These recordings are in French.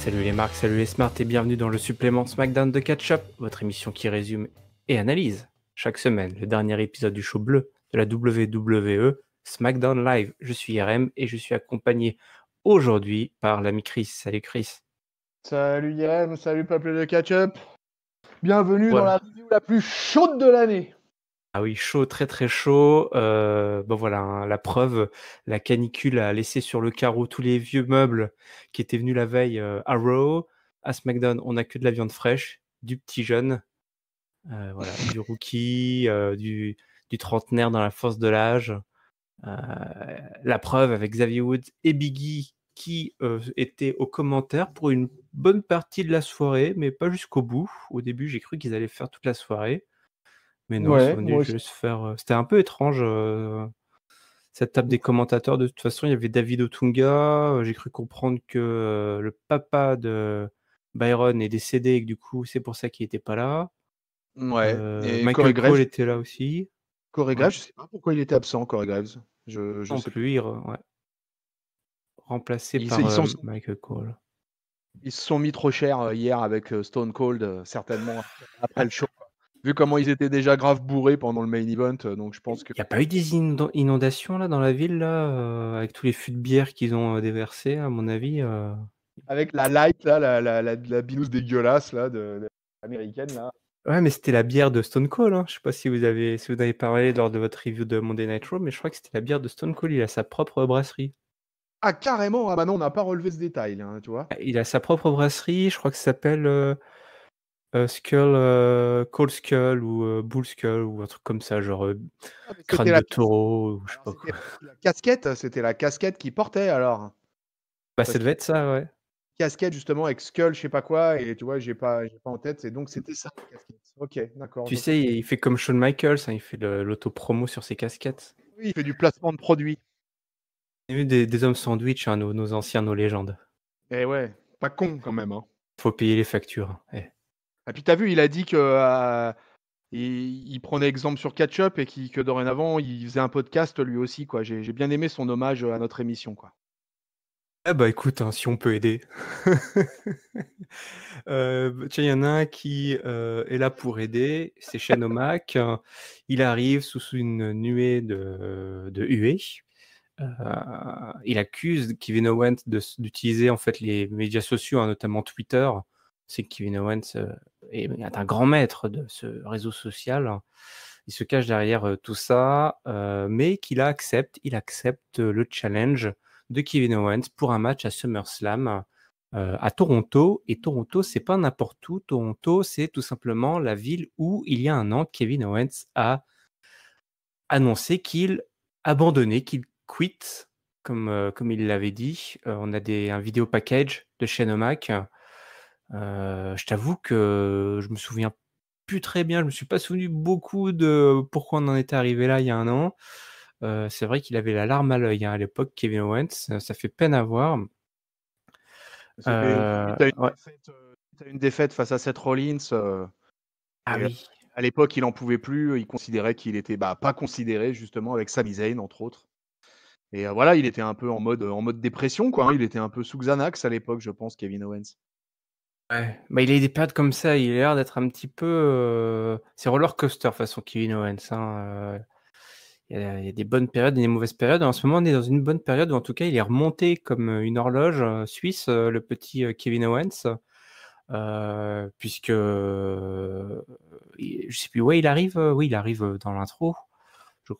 Salut les marques, salut les smarts et bienvenue dans le supplément SmackDown de Catch-Up, votre émission qui résume et analyse chaque semaine le dernier épisode du show bleu de la WWE SmackDown Live. Je suis RM et je suis accompagné aujourd'hui par l'ami Chris. Salut Chris. Salut Yerem, salut peuple de Catch-Up. Bienvenue dans Voilà. la review la plus chaude de l'année. Ah oui, chaud, très très chaud. Bon voilà, hein, la preuve, la canicule a laissé sur le carreau tous les vieux meubles qui étaient venus la veille à Raw. À SmackDown, on n'a que de la viande fraîche, du petit jeune. Voilà, du rookie, du trentenaire dans la force de l'âge. La preuve avec Xavier Woods et Biggie qui étaient aux commentaires pour une bonne partie de la soirée, mais pas jusqu'au bout. Au début, j'ai cru qu'ils allaient faire toute la soirée. Mais non, ils sont venus juste faire... C'était un peu étrange, cette table des commentateurs. De toute façon, il y avait David Otunga. J'ai cru comprendre que le papa de Byron est décédé et que du coup, c'est pour ça qu'il n'était pas là. Ouais. Et Michael Cole était là aussi. Corey Ouais. Graves, je sais pas pourquoi il était absent, Corey Graves. Je Non sais plus, ouais. Remplacé Ils par se Michael Cole. ils se sont mis trop cher hier avec Stone Cold, certainement après le show. Vu comment ils étaient déjà grave bourrés pendant le main event, donc je pense que... Il n'y a pas eu des inondations là dans la ville là, avec tous les fûts de bière qu'ils ont déversés, à mon avis. Avec la light, là, la binouse dégueulasse là, américaine, là. Ouais, mais c'était la bière de Stone Cold. Hein. Je sais pas si vous avez parlé lors de votre review de Monday Night Raw, mais je crois que c'était la bière de Stone Cold. Il a sa propre brasserie. Ah, carrément. Ah bah non, on n'a pas relevé ce détail, hein, tu vois. Il a sa propre brasserie. Je crois que ça s'appelle Cold Skull ou Bull Skull ou un truc comme ça, genre crâne de taureau ou je sais pas quoi. C'était la casquette qu'il portait alors. Bah, ça devait être ça, ouais. Casquette justement avec Skull, je sais pas quoi, et tu vois, j'ai pas en tête, et donc c'était ça, la casquette. Ok, d'accord. Tu sais, il fait comme Shawn Michaels, hein, il fait l'auto-promo sur ses casquettes. Oui, il fait du placement de produits. Il y a eu des hommes sandwich, hein, nos anciens, nos légendes. Et ouais, pas con quand même. Hein. Faut payer les factures. Et puis t'as vu, il a dit que il prenait exemple sur Catch-Up et que dorénavant il faisait un podcast lui aussi, quoi. J'ai bien aimé son hommage à notre émission, quoi. Ah bah écoute, hein, si on peut aider. Tiens, il y en a un qui est là pour aider, c'est Shane O'Mac. Il arrive sous une nuée de huées. Il accuse Kevin Owens d'utiliser en fait les médias sociaux, hein, notamment Twitter. C'est que Kevin Owens est un grand maître de ce réseau social. Il se cache derrière tout ça, mais il accepte le challenge de Kevin Owens pour un match à SummerSlam à Toronto. Et Toronto, c'est pas n'importe où. Toronto, c'est tout simplement la ville où il y a un an, Kevin Owens a annoncé qu'il abandonnait, qu'il quitte, comme il l'avait dit. On a un vidéo package de Shane O'Mac. Je t'avoue que je me souviens plus très bien. Je me suis pas souvenu beaucoup de pourquoi on en était arrivé là il y a un an. C'est vrai qu'il avait la larme à l'œil, hein, à l'époque, Kevin Owens. Ça fait peine à voir. T'as une défaite face à Seth Rollins. Ah oui. À l'époque, il en pouvait plus. Il considérait qu'il était pas considéré justement avec Sami Zayn entre autres. Et voilà, il était un peu en mode dépression, quoi. Hein. Il était un peu sous Xanax à l'époque, je pense, Kevin Owens. Ouais, bah, il a eu des périodes comme ça, il a l'air d'être un petit peu, c'est roller coaster façon Kevin Owens, hein, il y a des bonnes périodes et des mauvaises périodes. En ce moment, on est dans une bonne période où en tout cas, il est remonté comme une horloge suisse, le petit Kevin Owens, puisque je sais plus, ouais, il arrive, oui, il arrive dans l'intro.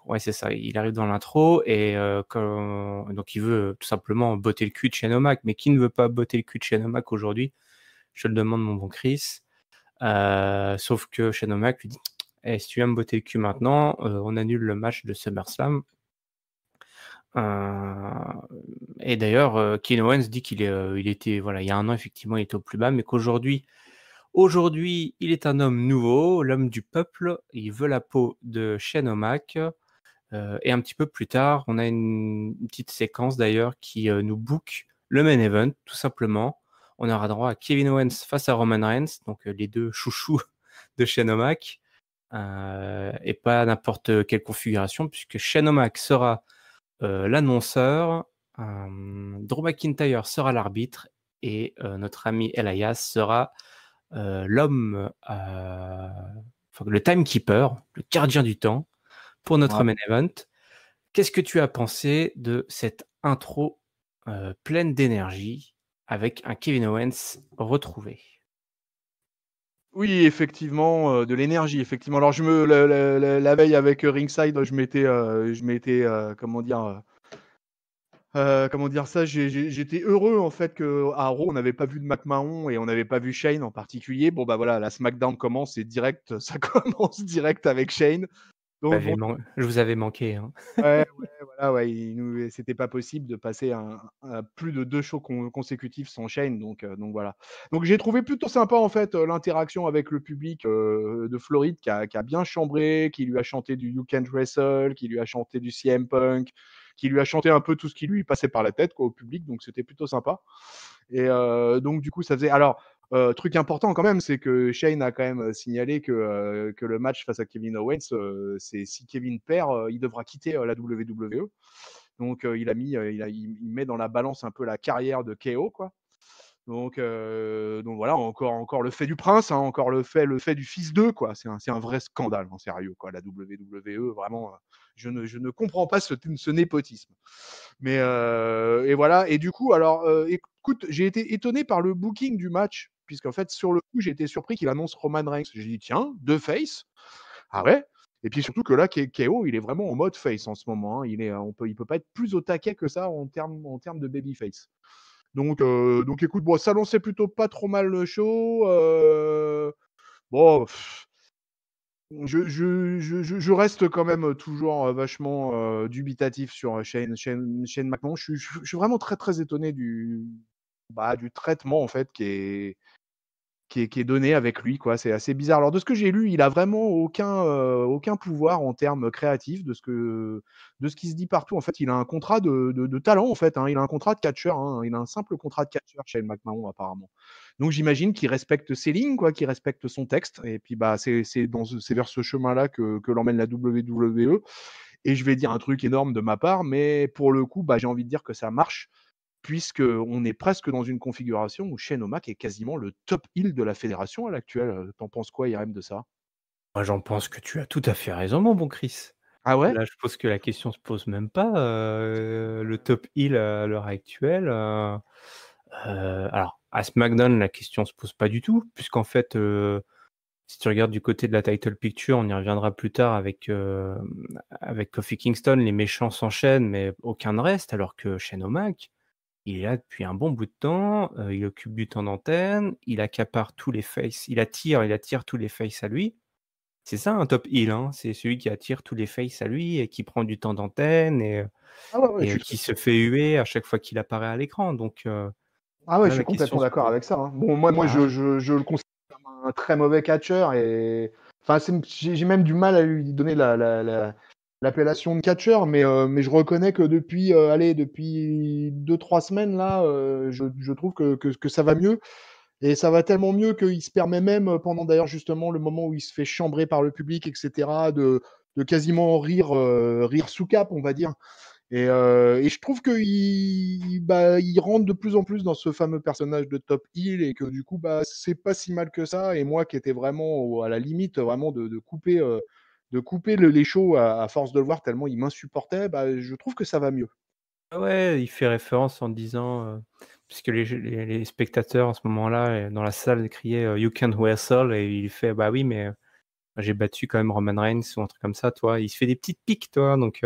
Ouais, c'est ça, il arrive dans l'intro et donc il veut tout simplement botter le cul de Shane O'Mac, mais qui ne veut pas botter le cul de Shane O'Mac aujourd'hui? Je te le demande, mon bon Chris. Sauf que Shane O'Mac lui dit si tu viens me botter le cul maintenant, on annule le match de SummerSlam. Et d'ailleurs, Kevin Owens dit qu'il était, voilà, il y a un an, effectivement, il était au plus bas, mais qu'aujourd'hui, il est un homme nouveau, l'homme du peuple. Il veut la peau de Shane O'Mac. Et un petit peu plus tard, on a une petite séquence d'ailleurs qui nous book le main event, tout simplement. On aura droit à Kevin Owens face à Roman Reigns, donc les deux chouchous de Shane O'Mac, et pas n'importe quelle configuration, puisque Shane O'Mac sera l'annonceur, Drew McIntyre sera l'arbitre, et notre ami Elias sera l'homme, le timekeeper, le gardien du temps pour notre main event. Qu'est-ce que tu as pensé de cette intro pleine d'énergie avec un Kevin Owens retrouvé? Oui, effectivement, de l'énergie, effectivement. Alors la veille avec Ringside, comment dire ça? J'étais heureux en fait qu'à Raw, on n'avait pas vu de McMahon et on n'avait pas vu Shane en particulier. Bon, bah, voilà, la SmackDown commence et direct, ça commence direct avec Shane. Donc bon, Je vous avais manqué, hein. ouais, voilà, ouais, c'était pas possible de passer plus de 2 shows consécutifs sans Shane, donc voilà. Donc j'ai trouvé plutôt sympa en fait, l'interaction avec le public, de Floride qui a bien chambré, qui lui a chanté du You Can't Wrestle, qui lui a chanté du CM Punk, qui lui a chanté un peu tout ce qui lui passait par la tête quoi, au public, donc c'était plutôt sympa. Et donc du coup, ça faisait alors, truc important quand même, c'est que Shane a quand même, signalé que le match face à Kevin Owens, c'est si Kevin perd, il devra quitter, la WWE. Donc il met dans la balance un peu la carrière de KO, quoi. Donc voilà, encore le fait du prince, hein, encore le fait du fils d'eux, quoi. C'est un vrai scandale, en sérieux, quoi. La WWE, vraiment, je ne comprends pas ce népotisme. Mais et voilà. Et du coup, alors, écoute, j'ai été étonné par le booking du match, puisqu'en fait, sur le coup, j'ai été surpris qu'il annonce Roman Reigns. J'ai dit, tiens, deux face. Ah ouais? Et puis surtout que là, KO, il est vraiment en mode face en ce moment, hein. Il peut pas être plus au taquet que ça en termes de babyface. Donc écoute, bon, ça lançait plutôt pas trop mal le show. Bon, je reste quand même toujours vachement dubitatif sur Shane McMahon. Je suis vraiment très très étonné du traitement en fait qui est donné avec lui, quoi. C'est assez bizarre. Alors de ce que j'ai lu, il a vraiment aucun pouvoir en termes créatifs de ce qui se dit partout. En fait, il a un contrat de talent, en fait, hein. Il a un contrat de catcheur, hein. Il a un simple contrat de catcheur chez McMahon, apparemment. Donc j'imagine qu'il respecte ses lignes, quoi, qu'il respecte son texte. Et puis bah c'est vers ce chemin-là que l'emmène la WWE. Et je vais dire un truc énorme de ma part, mais pour le coup, bah, j'ai envie de dire que ça marche puisqu'on est presque dans une configuration où Shane O'Mac est quasiment le top heel de la fédération à l'actuel. T'en penses quoi, Irem, de ça? Moi, j'en pense que tu as tout à fait raison, mon bon Chris. Ah ouais? Là, je pense que la question se pose même pas, le top heel à l'heure actuelle, alors à SmackDown, la question se pose pas du tout puisqu'en fait, si tu regardes du côté de la title picture, on y reviendra plus tard avec Kofi Kingston, les méchants s'enchaînent mais aucun ne reste alors que Shane O'Mac, il est là depuis un bon bout de temps, il occupe du temps d'antenne, il accapare tous les faces, il attire tous les faces à lui. C'est ça un top heel, hein, c'est celui qui attire tous les faces à lui et qui prend du temps d'antenne Ah ouais, ouais, et qui se fait huer à chaque fois qu'il apparaît à l'écran donc je là suis la question complètement se d'accord pose avec ça, hein. Bon, moi ah je le considère comme un très mauvais catcheur et enfin, j'ai même du mal à lui donner l'appellation de catcheur, mais je reconnais que depuis 2-3 semaines là, je trouve que ça va mieux. Et ça va tellement mieux qu'il se permet même, pendant d'ailleurs justement le moment où il se fait chambrer par le public, etc., de quasiment rire sous cap, on va dire. Et je trouve qu'il rentre de plus en plus dans ce fameux personnage de top heel et que du coup, bah, c'est pas si mal que ça. Et moi qui étais vraiment à la limite vraiment de couper les shows à force de le voir tellement il m'insupportait, bah, je trouve que ça va mieux. ouais, il fait référence en disant, puisque les spectateurs, à ce moment-là, dans la salle criaient, «You can't wrestle» et il fait: «Bah oui, mais j'ai battu quand même Roman Reigns» ou un truc comme ça, tu vois? Il se fait des petites piques, tu vois? Donc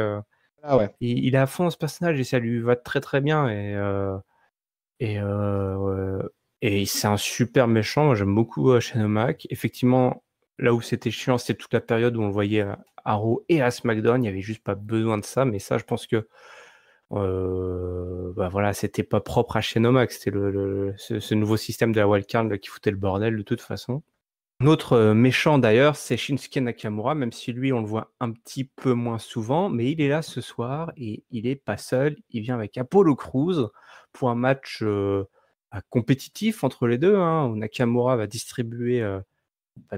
Ah ouais. il est à fond dans ce personnage et ça lui va très, très bien et c'est un super méchant. Moi, j'aime beaucoup, Shane O'Mac. Effectivement, là où c'était chiant, c'était toute la période où on le voyait à Raw et à SmackDown. Il y avait juste pas besoin de ça, mais ça, je pense que bah, voilà, c'était pas propre à Shane O'Mac, c'était ce nouveau système de la wildcard là qui foutait le bordel de toute façon. L'autre, méchant d'ailleurs, c'est Shinsuke Nakamura, même si lui, on le voit un petit peu moins souvent, mais il est là ce soir et il est pas seul. Il vient avec Apollo Crews pour un match, compétitif entre les 2, hein, où Nakamura va distribuer,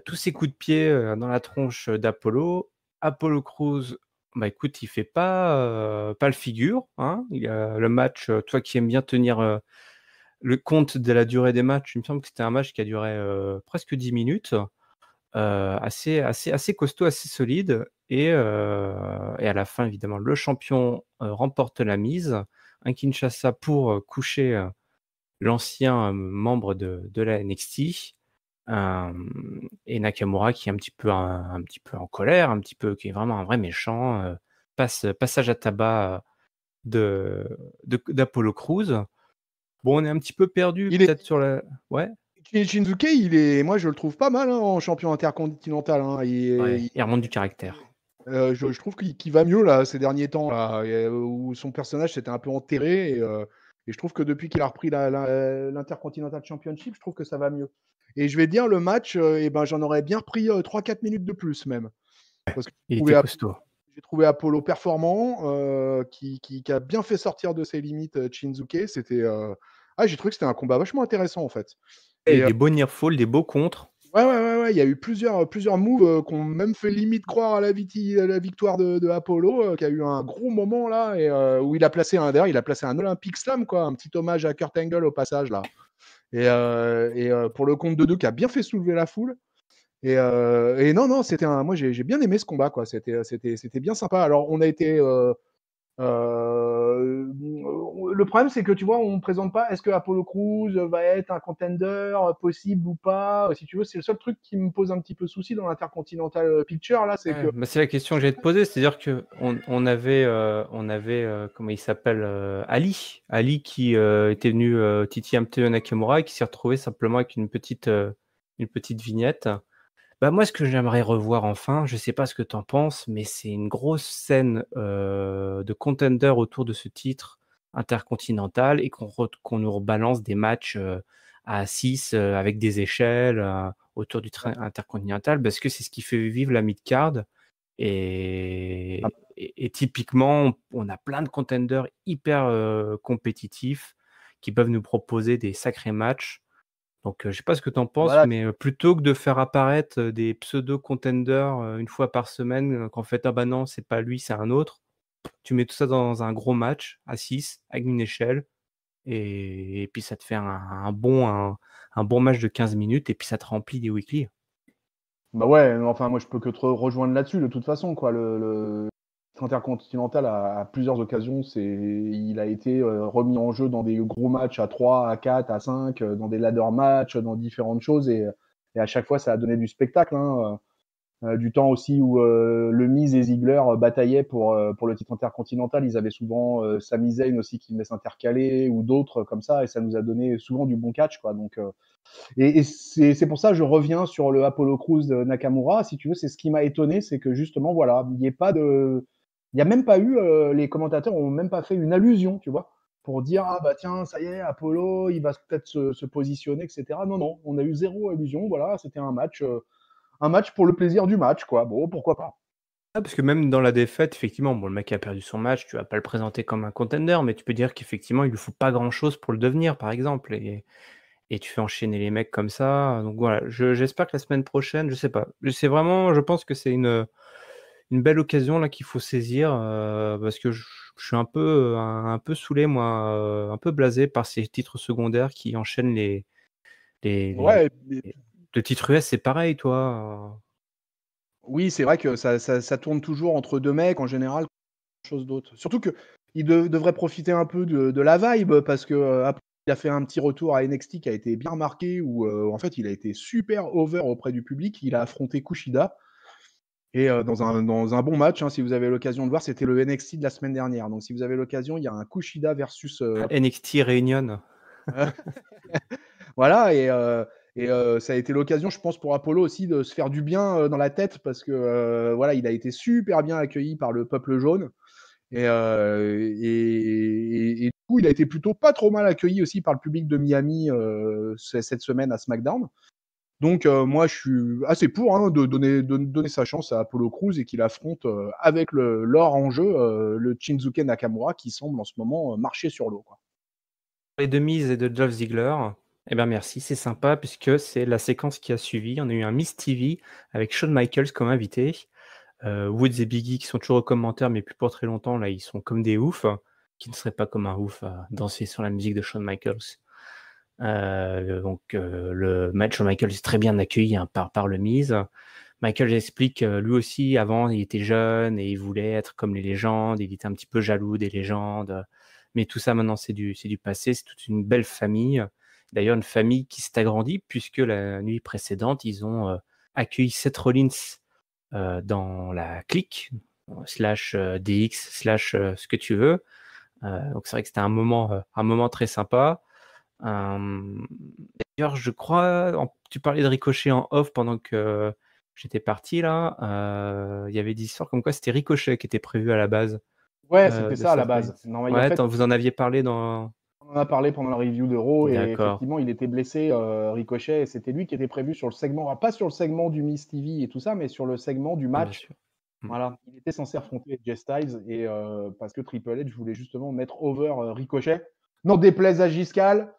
tous ses coups de pied, dans la tronche d'Apollo. Apollo Crews, bah, écoute, il fait pas le figure, hein. Il a le match, toi qui aimes bien tenir, le compte de la durée des matchs, il me semble que c'était un match qui a duré presque 10 minutes, assez costaud, assez solide. Et à la fin, évidemment, le champion remporte la mise. Un Kinshasa pour coucher l'ancien membre de la NXT. Et Nakamura qui est un petit peu en colère, qui est vraiment un vrai méchant. Passage à tabac d'Apollo Crews. Bon, on est un petit peu perdu Il est peut-être sur la... Ouais, Shinsuke, moi je le trouve pas mal hein, en champion intercontinental. Hein. ouais, il remonte du caractère. Je trouve qu'il va mieux là ces derniers temps là, où son personnage s'était un peu enterré et je trouve que depuis qu'il a repris l'Intercontinental Championship, je trouve que ça va mieux. Et je vais dire le match, j'en aurais bien repris 3-4 minutes de plus même. Parce que Il était costaud. j'ai trouvé Apollo performant, qui a bien fait sortir de ses limites Shinsuke. J'ai trouvé que c'était un combat vachement intéressant en fait. Et Et des beaux near fall, des beaux contres. ouais. Il y a eu plusieurs moves qui ont même fait limite croire à la victoire de Apollo, qui a eu un gros moment là, et où il a placé un Olympic Slam, quoi, un petit hommage à Kurt Angle au passage là. Et pour le compte de deux, qui a bien fait soulever la foule. Et non, moi j'ai bien aimé ce combat, quoi. C'était bien sympa. Alors on a été le problème, c'est que tu vois, on ne présente pas est-ce que Apollo Crews va être un contender possible ou pas. Si tu veux, c'est le seul truc qui me pose un petit peu souci dans l'Intercontinental Picture là, c'est que C'est la question que j'allais te poser, c'est-à-dire que on avait comment il s'appelle, Ali qui était venu titiller un petit Nakamura et qui s'est retrouvé simplement avec une petite vignette. Bah moi, ce que j'aimerais revoir enfin, je sais pas ce que tu en penses, mais c'est une grosse scène de contender autour de ce titre intercontinental et qu'on nous rebalance des matchs à 6 avec des échelles autour du train intercontinental, parce que c'est ce qui fait vivre la mid-card. Et typiquement, on a plein de contenders hyper compétitifs qui peuvent nous proposer des sacrés matchs. Donc, je sais pas ce que tu en penses, voilà. mais plutôt que de faire apparaître des pseudo-contenders une fois par semaine, qu'en fait, ah bah non, c'est pas lui, c'est un autre, tu mets tout ça dans un gros match à 6 avec une échelle, et puis ça te fait un bon match de 15 minutes, et puis ça te remplit des weekly. Bah ouais, enfin moi je peux que te rejoindre là-dessus de toute façon, quoi. Le Intercontinental à plusieurs occasions, il a été remis en jeu dans des gros matchs à 3, à 4, à 5, dans des ladder matchs, dans différentes choses, et à chaque fois ça a donné du spectacle, hein. Du temps aussi où le Miz et Ziggler bataillaient pour le titre intercontinental. Ils avaient souvent Sami Zayn aussi qui venait s'intercaler, ou d'autres comme ça, et ça nous a donné souvent du bon catch, quoi. Donc et c'est pour ça que je reviens sur le Apollo Crews de Nakamura. Si tu veux, c'est ce qui m'a étonné, c'est que justement, voilà, il n'y a même pas eu, les commentateurs ont même pas fait une allusion, tu vois, pour dire ah bah tiens, ça y est, Apollo, il va peut-être se positionner, etc. Non, on a eu zéro allusion. Voilà, c'était un match pour le plaisir du match, quoi. Bon, pourquoi pas. Ah, parce que même dans la défaite, effectivement, bon, le mec a perdu son match, tu vas pas le présenter comme un contender, mais tu peux dire qu'effectivement, il lui faut pas grand-chose pour le devenir, par exemple, et tu fais enchaîner les mecs comme ça. Donc voilà, j'espère que la semaine prochaine, je sais pas, je pense que c'est une belle occasion là qu'il faut saisir, parce que je suis un peu saoulé, moi, un peu blasé par ces titres secondaires qui enchaînent les... Ouais, Le titre US, c'est pareil, toi. oui, c'est vrai que ça tourne toujours entre deux mecs en général, chose d'autre. Surtout que il devrait profiter un peu de la vibe parce que après, il a fait un petit retour à NXT qui a été bien marqué où en fait il a été super over auprès du public. Il a affronté Kushida et dans un bon match. Hein, si vous avez l'occasion de voir, c'était le NXT de la semaine dernière. Donc si vous avez l'occasion, il y a un Kushida versus NXT Reunion. voilà, ça a été l'occasion, je pense, pour Apollo aussi de se faire du bien dans la tête parce que voilà, il a été super bien accueilli par le peuple jaune. Et du coup, il a été plutôt pas trop mal accueilli aussi par le public de Miami cette semaine à SmackDown. Donc moi, je suis assez pour hein, de donner sa chance à Apollo Crews et qu'il affronte avec l'or en jeu le Shinsuke Nakamura qui semble en ce moment marcher sur l'eau, quoi. Les de Miz et de Dolph Ziggler, eh ben merci, c'est sympa puisque c'est la séquence qui a suivi. On a eu un Miz TV avec Shawn Michaels comme invité. Woods et Biggie qui sont toujours aux commentaires, mais plus pour très longtemps, là, ils sont comme des oufs, qui ne seraient pas comme un ouf à danser sur la musique de Shawn Michaels. Le match Shawn Michaels est très bien accueilli par le Miz. Michael explique lui aussi, avant, il était jeune et il voulait être comme les légendes. Il était un petit peu jaloux des légendes. Mais tout ça, maintenant, c'est du passé. C'est toute une belle famille. D'ailleurs, une famille qui s'est agrandie puisque la nuit précédente, ils ont accueilli Seth Rollins dans la clique, slash DX, slash ce que tu veux. Donc, c'est vrai que c'était un moment très sympa. D'ailleurs, je crois, tu parlais de Ricochet en off pendant que j'étais parti là. Il y avait des histoires comme quoi c'était Ricochet qui était prévu à la base Ouais, c'était de ça à la Seth Rollins. base. Non, mais en Ouais, fait, vous en aviez parlé dans. on en a parlé pendant la review de Raw et D'accord, effectivement, il était blessé, Ricochet, et c'était lui qui était prévu sur le segment, pas sur le segment du Miss TV et tout ça, mais sur le segment du bien match. sûr. Mm. Voilà, il était censé affronter Jay Styles et parce que Triple H voulait justement mettre over Ricochet. Non déplaise à Giscal.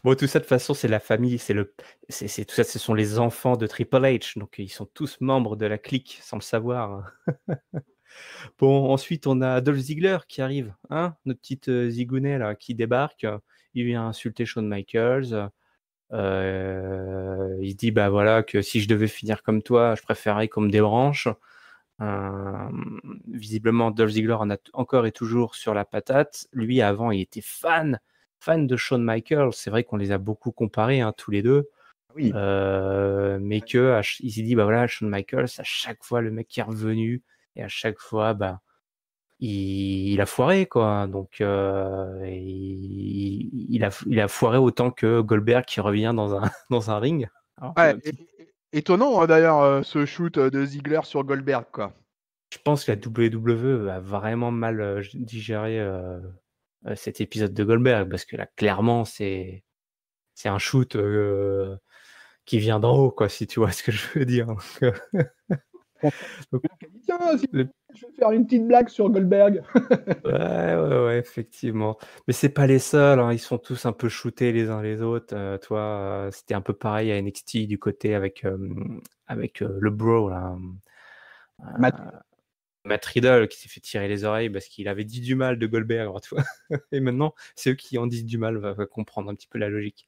Bon, tout ça de toute façon, c'est la famille, c'est tout ça, ce sont les enfants de Triple H, donc ils sont tous membres de la clique sans le savoir. Bon, ensuite, on a Dolph Ziggler qui arrive, hein, notre petite zigounet là, qui débarque. Il vient insulter Shawn Michaels. Il se dit bah voilà que si je devais finir comme toi, je préférerais qu'on me débranche. Euh, Visiblement, Dolph Ziggler en a encore et toujours sur la patate. Lui, avant, il était fan de Shawn Michaels. C'est vrai qu'on les a beaucoup comparés, hein, tous les deux. Oui. Mais il s'est dit bah voilà, Shawn Michaels, à chaque fois le mec qui est revenu et à chaque fois bah il a foiré quoi. Donc il a foiré autant que Goldberg qui revient dans un dans un ring. Alors, Ouais, étonnant hein, d'ailleurs ce shoot de Ziggler sur Goldberg quoi. je pense que la WWE a vraiment mal digéré cet épisode de Goldberg parce que là clairement c'est un shoot qui vient d'en haut quoi, si tu vois ce que je veux dire. Donc, Tiens, le- je vais faire une petite blague sur Goldberg. ouais, effectivement. Mais c'est pas les seuls, hein. Ils sont tous un peu shootés les uns les autres. Toi, c'était un peu pareil à NXT du côté avec le bro, là, Matt. Matt Riddle, qui s'est fait tirer les oreilles parce qu'il avait dit du mal de Goldberg, alors, tu vois. Et maintenant, c'est eux qui en disent du mal, va comprendre un petit peu la logique.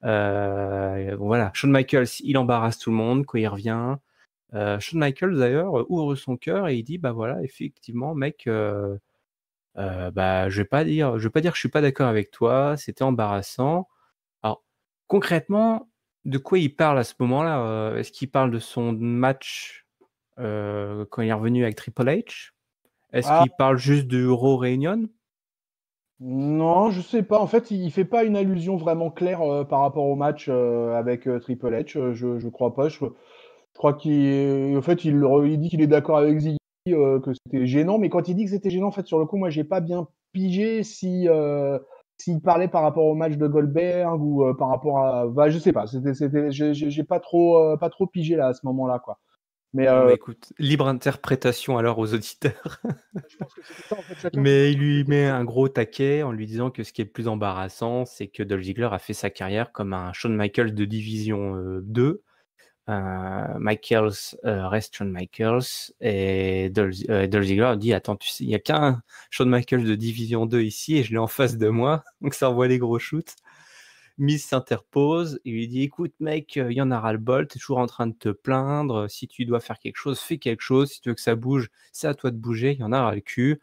Bon, voilà, Shawn Michaels, il embarrasse tout le monde quand il revient. Shawn Michaels, d'ailleurs, ouvre son cœur et il dit, bah voilà, effectivement, mec, bah, je vais pas dire que je suis pas d'accord avec toi, c'était embarrassant. Alors, concrètement, de quoi il parle à ce moment-là? Est-ce qu'il parle de son match quand il est revenu avec Triple H? Est-ce Ah qu'il parle juste du Raw Reunion? non, je sais pas. En fait, il fait pas une allusion vraiment claire par rapport au match avec Triple H. Je crois pas. Je crois en fait, il dit qu'il est d'accord avec Ziggy, que c'était gênant. Mais quand il dit que c'était gênant, en fait, sur le coup, moi, j'ai pas bien pigé si s'il parlait par rapport au match de Goldberg ou par rapport à. Bah, je sais pas. J'ai pas trop pigé là à ce moment-là, quoi. Mais Bon, bah écoute, libre interprétation alors aux auditeurs. je pense que c'était ça. En fait, chacun peut Mais il lui interpréter. met un gros taquet en lui disant que ce qui est le plus embarrassant, c'est que Dolph Ziggler a fait sa carrière comme un Shawn Michaels de division 2. Michaels reste Shawn Michaels et Dolph Ziggler dit attends, tu sais, il n'y a qu'un Shawn Michaels de division 2 ici et je l'ai en face de moi, donc ça envoie les gros shoots. Miz s'interpose et lui dit écoute mec, il y en a ras-le-bol, t'es toujours en train de te plaindre, si tu dois faire quelque chose, fais quelque chose, si tu veux que ça bouge, c'est à toi de bouger, il y en a ras le cul.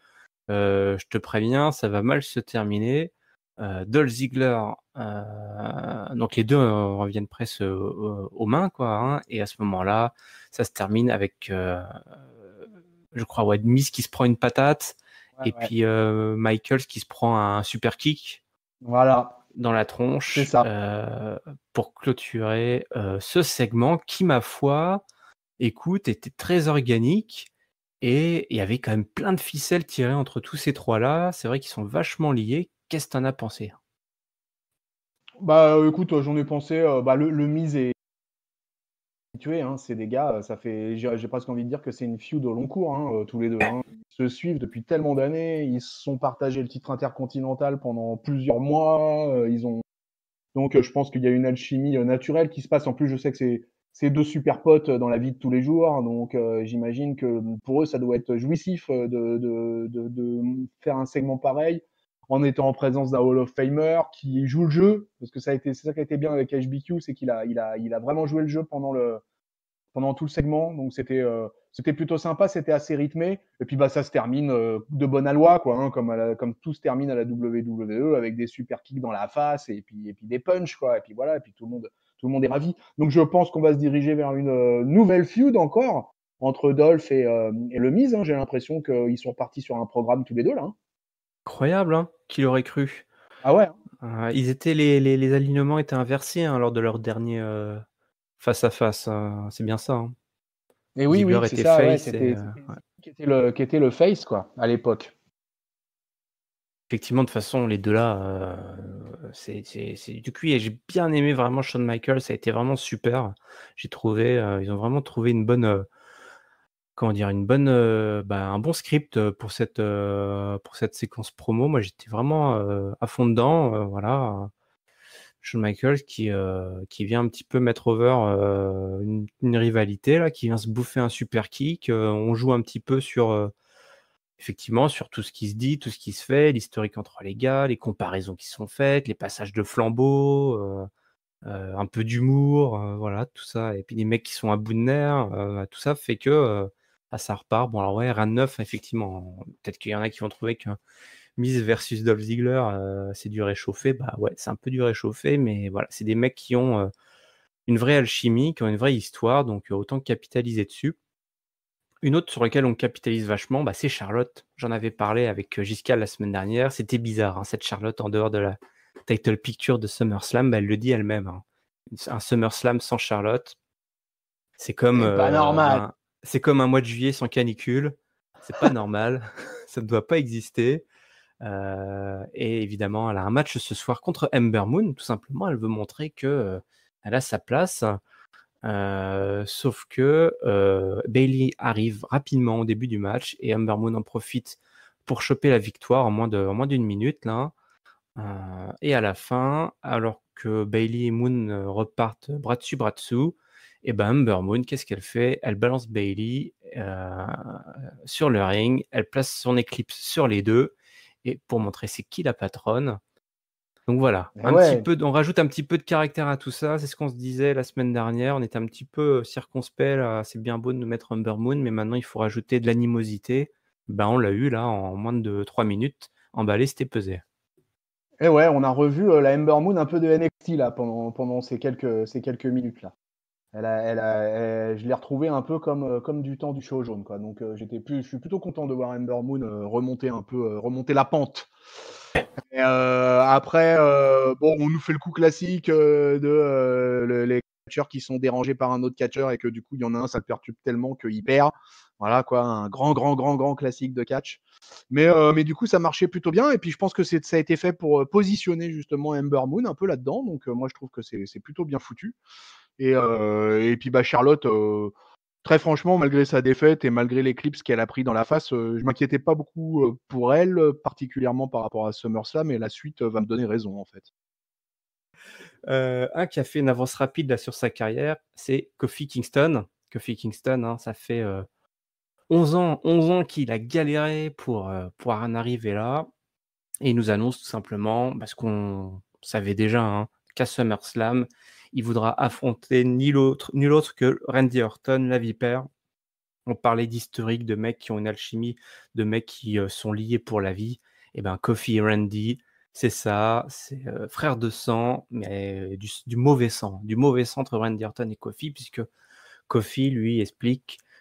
Je te préviens, ça va mal se terminer. Dolph Ziggler, donc les deux reviennent presque aux mains, quoi. Hein, et à ce moment-là, ça se termine avec, je crois, ouais, Miz qui se prend une patate, Ouais, et ouais. puis Michaels qui se prend un super kick Voilà, dans la c'est tronche ça. pour clôturer ce segment qui, ma foi, écoute, était très organique. Et il y avait quand même plein de ficelles tirées entre tous ces trois-là. C'est vrai qu'ils sont vachement liés. Qu'est-ce que t'en as pensé? Bah écoute, j'en ai pensé. Bah, le Miz est habitué, hein, c'est des gars, ça fait, j'ai presque envie de dire que c'est une feud au long cours, hein, tous les deux. Hein. Ils se suivent depuis tellement d'années, ils se sont partagés le titre intercontinental pendant plusieurs mois. Donc je pense qu'il y a une alchimie naturelle qui se passe. En plus, je sais que c'est deux super potes dans la vie de tous les jours, donc j'imagine que pour eux, ça doit être jouissif de faire un segment pareil. en étant en présence d'un Hall of Famer qui joue le jeu, parce que c'est ça qui a été bien avec HBQ, c'est qu'il a vraiment joué le jeu pendant tout le segment, donc c'était plutôt sympa, c'était assez rythmé, et puis ça se termine de bonne aloi, quoi, hein, comme tout se termine à la WWE, avec des super kicks dans la face, et puis des punchs, quoi, et puis voilà, et puis tout le monde est ravi. Donc je pense qu'on va se diriger vers une nouvelle feud encore, entre Dolph et le Miz, hein. J'ai l'impression qu'ils sont partis sur un programme tous les deux, là. Hein. Incroyable, hein, qui l'aurait cru. Ah ouais. Les alignements étaient inversés lors de leur dernier face à face. C'est bien ça. Hein. Et oui, Ziggler c'est était ça, ouais, face. c'était qui était le face, quoi, à l'époque. Effectivement, de toute façon, les deux là, c'est du cuit. Et j'ai bien aimé vraiment Shawn Michaels. Ça a été vraiment super. J'ai trouvé, ils ont vraiment trouvé une bonne, comment dire, un bon script pour cette séquence promo. Moi, j'étais vraiment à fond dedans. Voilà. Shawn Michaels qui vient un petit peu mettre over une rivalité là, qui vient se bouffer un super kick. On joue un petit peu effectivement sur tout ce qui se dit, tout ce qui se fait, l'historique entre les gars, les comparaisons qui sont faites, les passages de flambeau, un peu d'humour, voilà, tout ça. Et puis les mecs qui sont à bout de nerfs, tout ça fait que ça repart. Bon, alors ouais, rien de neuf, effectivement. Peut-être qu'il y en a qui vont trouver que Miz versus Dolph Ziggler, c'est du réchauffé. Bah ouais, c'est un peu du réchauffé, mais voilà, c'est des mecs qui ont une vraie alchimie, qui ont une vraie histoire, donc autant capitaliser dessus. Une autre sur laquelle on capitalise vachement, bah, c'est Charlotte. J'en avais parlé avec Giscard la semaine dernière. C'était bizarre, hein, cette Charlotte en dehors de la title picture de SummerSlam. Bah, elle le dit elle-même. Hein. Un SummerSlam sans Charlotte, c'est comme, C'est pas normal. c'est comme un mois de juillet sans canicule. C'est pas normal. Ça ne doit pas exister. Et évidemment, elle a un match ce soir contre Ember Moon. Tout simplement, elle veut montrer que elle a sa place. Sauf que Bayley arrive rapidement au début du match et Ember Moon en profite pour choper la victoire en moins d'une minute là. Et à la fin, alors que Bayley et Moon repartent bras dessus bras dessous, et ben Ember Moon, qu'est-ce qu'elle fait? Elle balance Bayley sur le ring, elle place son éclipse sur les deux et pour montrer c'est qui la patronne. Donc voilà, Mais ouais. on rajoute un petit peu de caractère à tout ça. C'est ce qu'on se disait la semaine dernière. On était un petit peu circonspect. C'est bien beau de nous mettre Ember Moon, mais maintenant il faut rajouter de l'animosité. Ben, on l'a eu là en moins de 3 minutes. Emballé, c'était pesé. Et ouais, on a revu la Ember Moon un peu de NXT là pendant ces quelques minutes là. Je l'ai retrouvé un peu comme du temps du show jaune, quoi. Donc je suis plutôt content de voir Ember Moon remonter un peu, remonter la pente. Et après, bon, on nous fait le coup classique les catcheurs qui sont dérangés par un autre catcheur et que du coup il y en a un, ça te perturbe tellement qu'il perd. Voilà quoi, un grand classique de catch. Mais du coup ça marchait plutôt bien et puis je pense que ça a été fait pour positionner justement Ember Moon un peu là-dedans. Donc moi je trouve que c'est plutôt bien foutu. Et puis bah Charlotte, très franchement, malgré sa défaite et malgré l'éclipse qu'elle a pris dans la face, je m'inquiétais pas beaucoup pour elle, particulièrement par rapport à SummerSlam, et la suite va me donner raison en fait. Un qui a fait une avance rapide là sur sa carrière, c'est Kofi Kingston. Kofi Kingston, hein, ça fait 11 ans qu'il a galéré pour en arriver là. Et il nous annonce tout simplement, parce qu'on savait déjà hein, qu'à SummerSlam, il voudra affronter nul autre que Randy Orton, la Vipère. On parlait d'historique, de mecs qui ont une alchimie, de mecs qui sont liés pour la vie. Et ben Kofi et Randy, c'est ça, c'est frère de sang, mais du mauvais sang entre Randy Orton et Kofi, puisque Kofi, lui,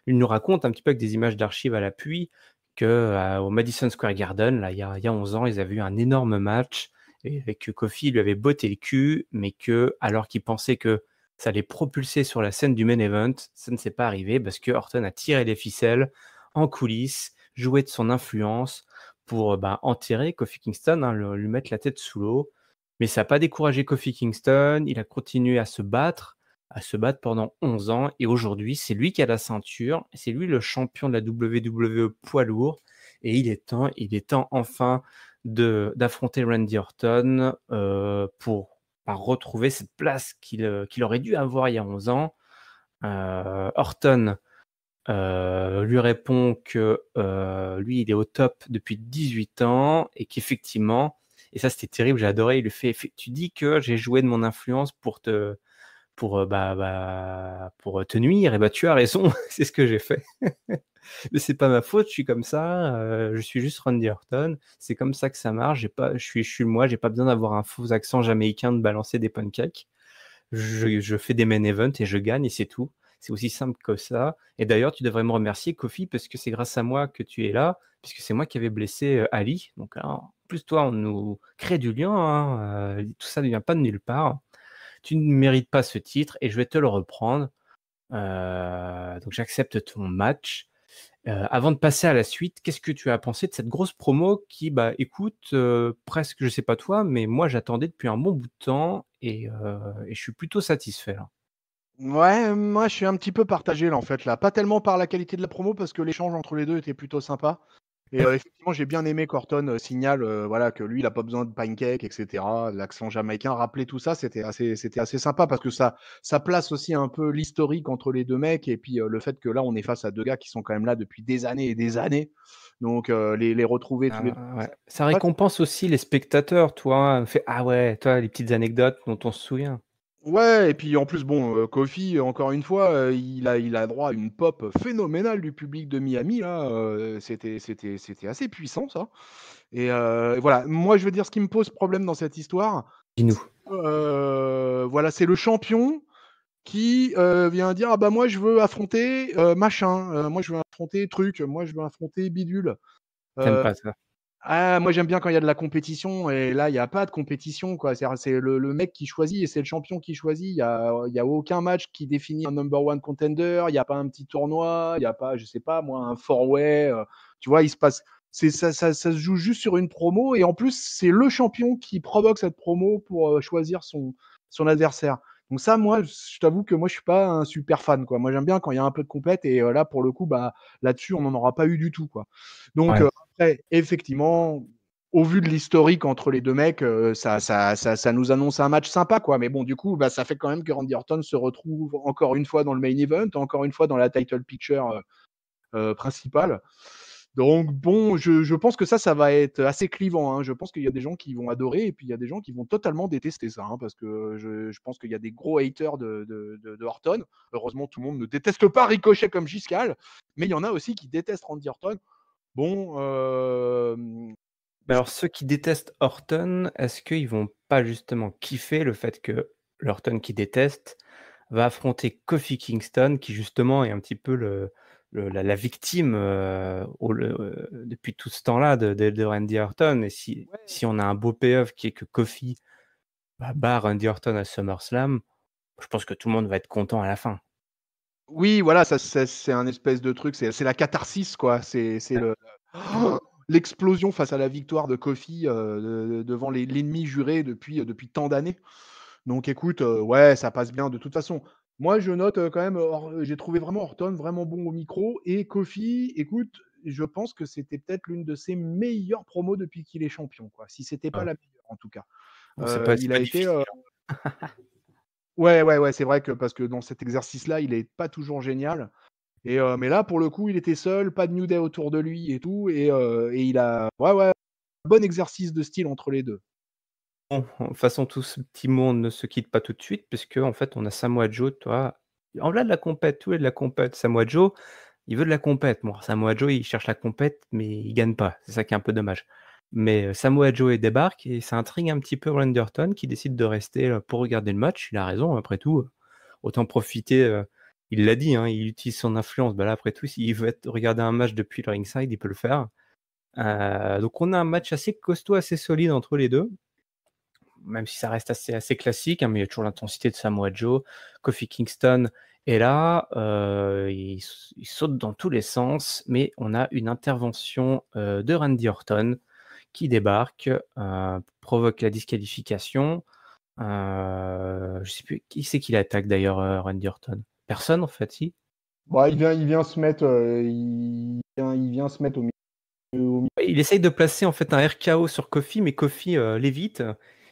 il nous raconte un petit peu avec des images d'archives à l'appui, que au Madison Square Garden, là, il y a 11 ans, ils avaient eu un énorme match, et que Kofi lui avait botté le cul, mais que, alors qu'il pensait que ça allait propulser sur la scène du main event, ça ne s'est pas arrivé, parce que Orton a tiré les ficelles en coulisses, joué de son influence pour enterrer Kofi Kingston, hein, lui mettre la tête sous l'eau. Mais ça n'a pas découragé Kofi Kingston, il a continué à se battre pendant 11 ans, et aujourd'hui, c'est lui qui a la ceinture, c'est lui le champion de la WWE poids lourd, et il est temps enfin d'affronter Randy Orton pour retrouver cette place qu'il aurait dû avoir il y a 11 ans. Orton lui répond que lui, il est au top depuis 18 ans et qu'effectivement, et ça c'était terrible, j'ai adoré, il lui fait, tu dis que j'ai joué de mon influence pour te nuire, et bah tu as raison, c'est ce que j'ai fait. Mais c'est pas ma faute, je suis comme ça, je suis juste Randy Orton, c'est comme ça que ça marche, je suis moi, j'ai pas besoin d'avoir un faux accent jamaïcain de balancer des pancakes. Je fais des main events et je gagne et c'est tout. C'est aussi simple que ça. Et d'ailleurs, tu devrais me remercier, Kofi, parce que c'est grâce à moi que tu es là, puisque c'est moi qui avais blessé Ali. Donc, en plus, toi, on nous crée du lien, hein, tout ça ne vient pas de nulle part. Tu ne mérites pas ce titre et je vais te le reprendre. Donc, j'accepte ton match. Avant de passer à la suite, qu'est-ce que tu as pensé de cette grosse promo qui, bah, écoute, presque, je sais pas toi, mais moi j'attendais depuis un bon bout de temps et je suis plutôt satisfait là. Ouais, moi je suis un petit peu partagé là en fait là. Pas tellement par la qualité de la promo parce que l'échange entre les deux était plutôt sympa. Et effectivement, j'ai bien aimé qu'Orton signale voilà, que lui, il a pas besoin de pancake, et cetera. L'accent jamaïcain, rappeler tout ça, c'était assez sympa parce que ça place aussi un peu l'historique entre les deux mecs et puis le fait que là, on est face à deux gars qui sont quand même là depuis des années et des années. Donc les retrouver tous les deux. Ouais. Ça récompense aussi les spectateurs, toi. Hein. Fait, ah ouais, toi, les petites anecdotes dont on se souvient. Ouais, et puis en plus, bon, Kofi, encore une fois, il a droit à une pop phénoménale du public de Miami, là. C'était assez puissant, ça. Et voilà, moi, je veux dire, ce qui me pose problème dans cette histoire, Dis-nous. voilà, c'est le champion qui vient dire: ah bah moi je veux affronter machin, moi je veux affronter truc, moi je veux affronter bidule. T'aimes Euh, pas ça. ah, moi j'aime bien quand il y a de la compétition et là il n'y a pas de compétition quoi. C'est le mec qui choisit et c'est le champion qui choisit. Il y a aucun match qui définit un number one contender. Il n'y a pas un petit tournoi. Il n'y a pas, je sais pas moi, un four way. Tu vois, il se passe. Ça se joue juste sur une promo et en plus c'est le champion qui provoque cette promo pour choisir son adversaire. Donc ça, moi, je t'avoue que moi je suis pas un super fan quoi. Moi j'aime bien quand il y a un peu de compète et là pour le coup bah là-dessus on n'en aura pas eu du tout quoi. Donc Ouais. après, effectivement, au vu de l'historique entre les deux mecs, ça nous annonce un match sympa, quoi. Mais bon, du coup, bah, ça fait quand même que Randy Orton se retrouve encore une fois dans le main event, encore une fois dans la title picture principale. Donc bon, je pense que ça va être assez clivant. Hein. Je pense qu'il y a des gens qui vont adorer et puis il y a des gens qui vont totalement détester ça, hein, parce que je pense qu'il y a des gros haters de Orton. Heureusement, tout le monde ne déteste pas Ricochet comme Giscal, mais il y en a aussi qui détestent Randy Orton. Bon, Mais alors, ceux qui détestent Orton, est-ce qu'ils vont pas justement kiffer le fait que l'Orton qui déteste va affronter Kofi Kingston, qui justement est un petit peu la victime depuis tout ce temps-là de Randy Orton. Et si on a un beau payoff qui est que Kofi bat Randy Orton à SummerSlam, je pense que tout le monde va être content à la fin. oui, voilà, c'est un espèce de truc, c'est la catharsis, quoi. C'est l'explosion face à la victoire de Kofi devant l'ennemi juré depuis tant d'années. Donc écoute, ouais, ça passe bien de toute façon. Moi, je note quand même, j'ai trouvé vraiment Orton vraiment bon au micro et Kofi, écoute, je pense que c'était peut-être l'une de ses meilleures promos depuis qu'il est champion, quoi. Si c'était pas Ah. la meilleure, en tout cas. Bon, c'est Il pas a été, difficile. ouais, c'est vrai que parce que dans cet exercice-là, il est pas toujours génial. Et mais là, pour le coup, il était seul, pas de New Day autour de lui et tout, et il a, ouais, bon exercice de style entre les deux. Bon, de toute façon, tout ce petit monde ne se quitte pas tout de suite, puisque en fait, on a Samoa Joe, toi. En là de la compète, tout est de la compète. Samoa Joe, il veut de la compète. Bon, Samoa Joe, il cherche la compète, mais il gagne pas. C'est ça qui est un peu dommage. Mais Samoa Joe il débarque et ça intrigue un petit peu Randy Orton qui décide de rester pour regarder le match. Il a raison, après tout. Autant profiter. Il l'a dit, hein, il utilise son influence. Bah là, après tout, s'il veut regarder un match depuis le ringside, il peut le faire. Donc on a un match assez costaud, assez solide entre les deux. Même si ça reste assez classique, hein, mais il y a toujours l'intensité de Samoa Joe. Kofi Kingston est là, il saute dans tous les sens, mais on a une intervention de Randy Orton qui débarque, provoque la disqualification. Je sais plus qui c'est qui l'attaque d'ailleurs, Randy Orton. Personne en fait, si. Bah, il vient se mettre, il vient se mettre au milieu. Il essaye de placer en fait un RKO sur Kofi, mais Kofi l'évite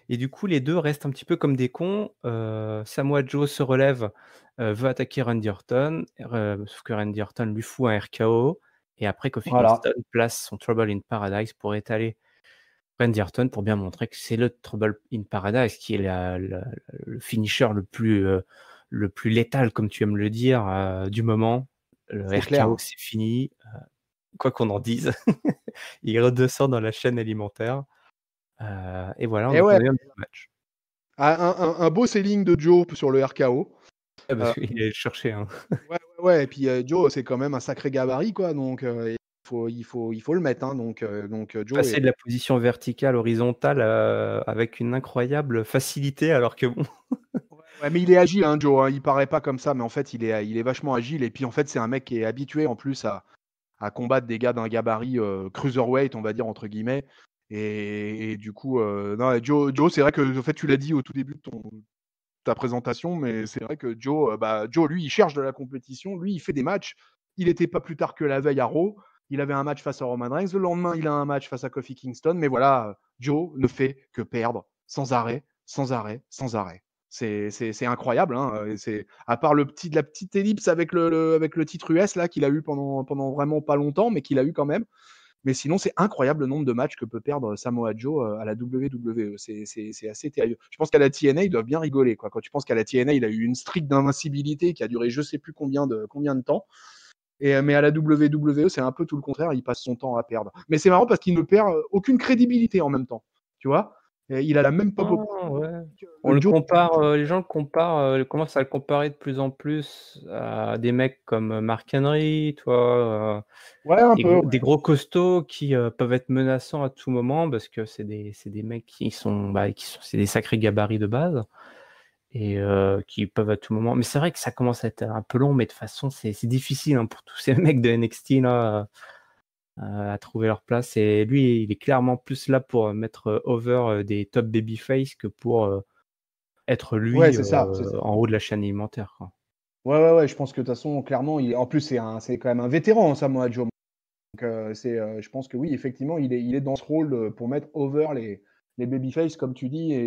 Et du coup, les deux restent un petit peu comme des cons. Samoa Joe se relève, veut attaquer Randy Orton, sauf que Randy Orton lui fout un RKO. Et après, Kofi Voilà. Kingston place son Trouble in Paradise pour étaler Randy Orton pour bien montrer que c'est le Trouble in Paradise qui est le finisher le plus létal, comme tu aimes le dire, du moment. Le C'est RKO, clair. c'est fini. Quoi qu'on en dise. Il redescend dans la chaîne alimentaire. Et voilà, Et donc on ouais, a eu un petit match. un beau selling de Joe sur le RKO. Ouais, parce Euh, qu'il allait le chercher, hein. ouais. Et puis Joe, c'est quand même un sacré gabarit, quoi. Donc il faut le mettre, hein. Donc Joe est. Passer de la position verticale, horizontale, avec une incroyable facilité, alors que bon. Ouais, mais il est agile, hein, Joe, hein. Il paraît pas comme ça, mais en fait, il est vachement agile. Et puis en fait, c'est un mec qui est habitué en plus à combattre des gars d'un gabarit cruiserweight, on va dire entre guillemets. Et du coup, non, Joe, c'est vrai que en fait, tu l'as dit au tout début de ta présentation, mais c'est vrai que Joe, lui, il cherche de la compétition, lui, il fait des matchs. Il n'était pas plus tard que la veille à Raw. Il avait un match face à Roman Reigns. Le lendemain, il a un match face à Kofi Kingston. Mais voilà, Joe ne fait que perdre sans arrêt, sans arrêt, sans arrêt. C'est incroyable, hein. À part la petite ellipse avec le titre US là qu'il a eu pendant vraiment pas longtemps, mais qu'il a eu quand même. Mais sinon, c'est incroyable le nombre de matchs que peut perdre Samoa Joe à la WWE. C'est assez terrible. Je pense qu'à la TNA, ils doivent bien rigoler, quoi. Quand tu penses qu'à la TNA, il a eu une streak d'invincibilité qui a duré je sais plus combien de temps. Mais à la WWE, c'est un peu tout le contraire. Il passe son temps à perdre. Mais c'est marrant parce qu'il ne perd aucune crédibilité en même temps. Tu vois, et il a la même pop Non, ouais. que On le le Joe. compare, les gens le comparent, commencent à le comparer de plus en plus à des mecs comme Mark Henry, toi, Ouais, un peu. des gros costauds qui peuvent être menaçants à tout moment parce que c'est des mecs c'est des sacrés gabarits de base et qui peuvent à tout moment. Mais c'est vrai que ça commence à être un peu long, mais de toute façon, c'est difficile, hein, pour tous ces mecs de NXT là. À trouver leur place. Et lui, il est clairement plus là pour mettre over des top babyface que pour être Ouais, lui c'est ça. C'est ça. en haut de la chaîne alimentaire, quoi. Ouais. Je pense que de toute façon, clairement, en plus, c'est quand même un vétéran, hein, Samoa Joe. Donc, je pense que oui, effectivement, il est dans ce rôle pour mettre over les babyface, comme tu dis, et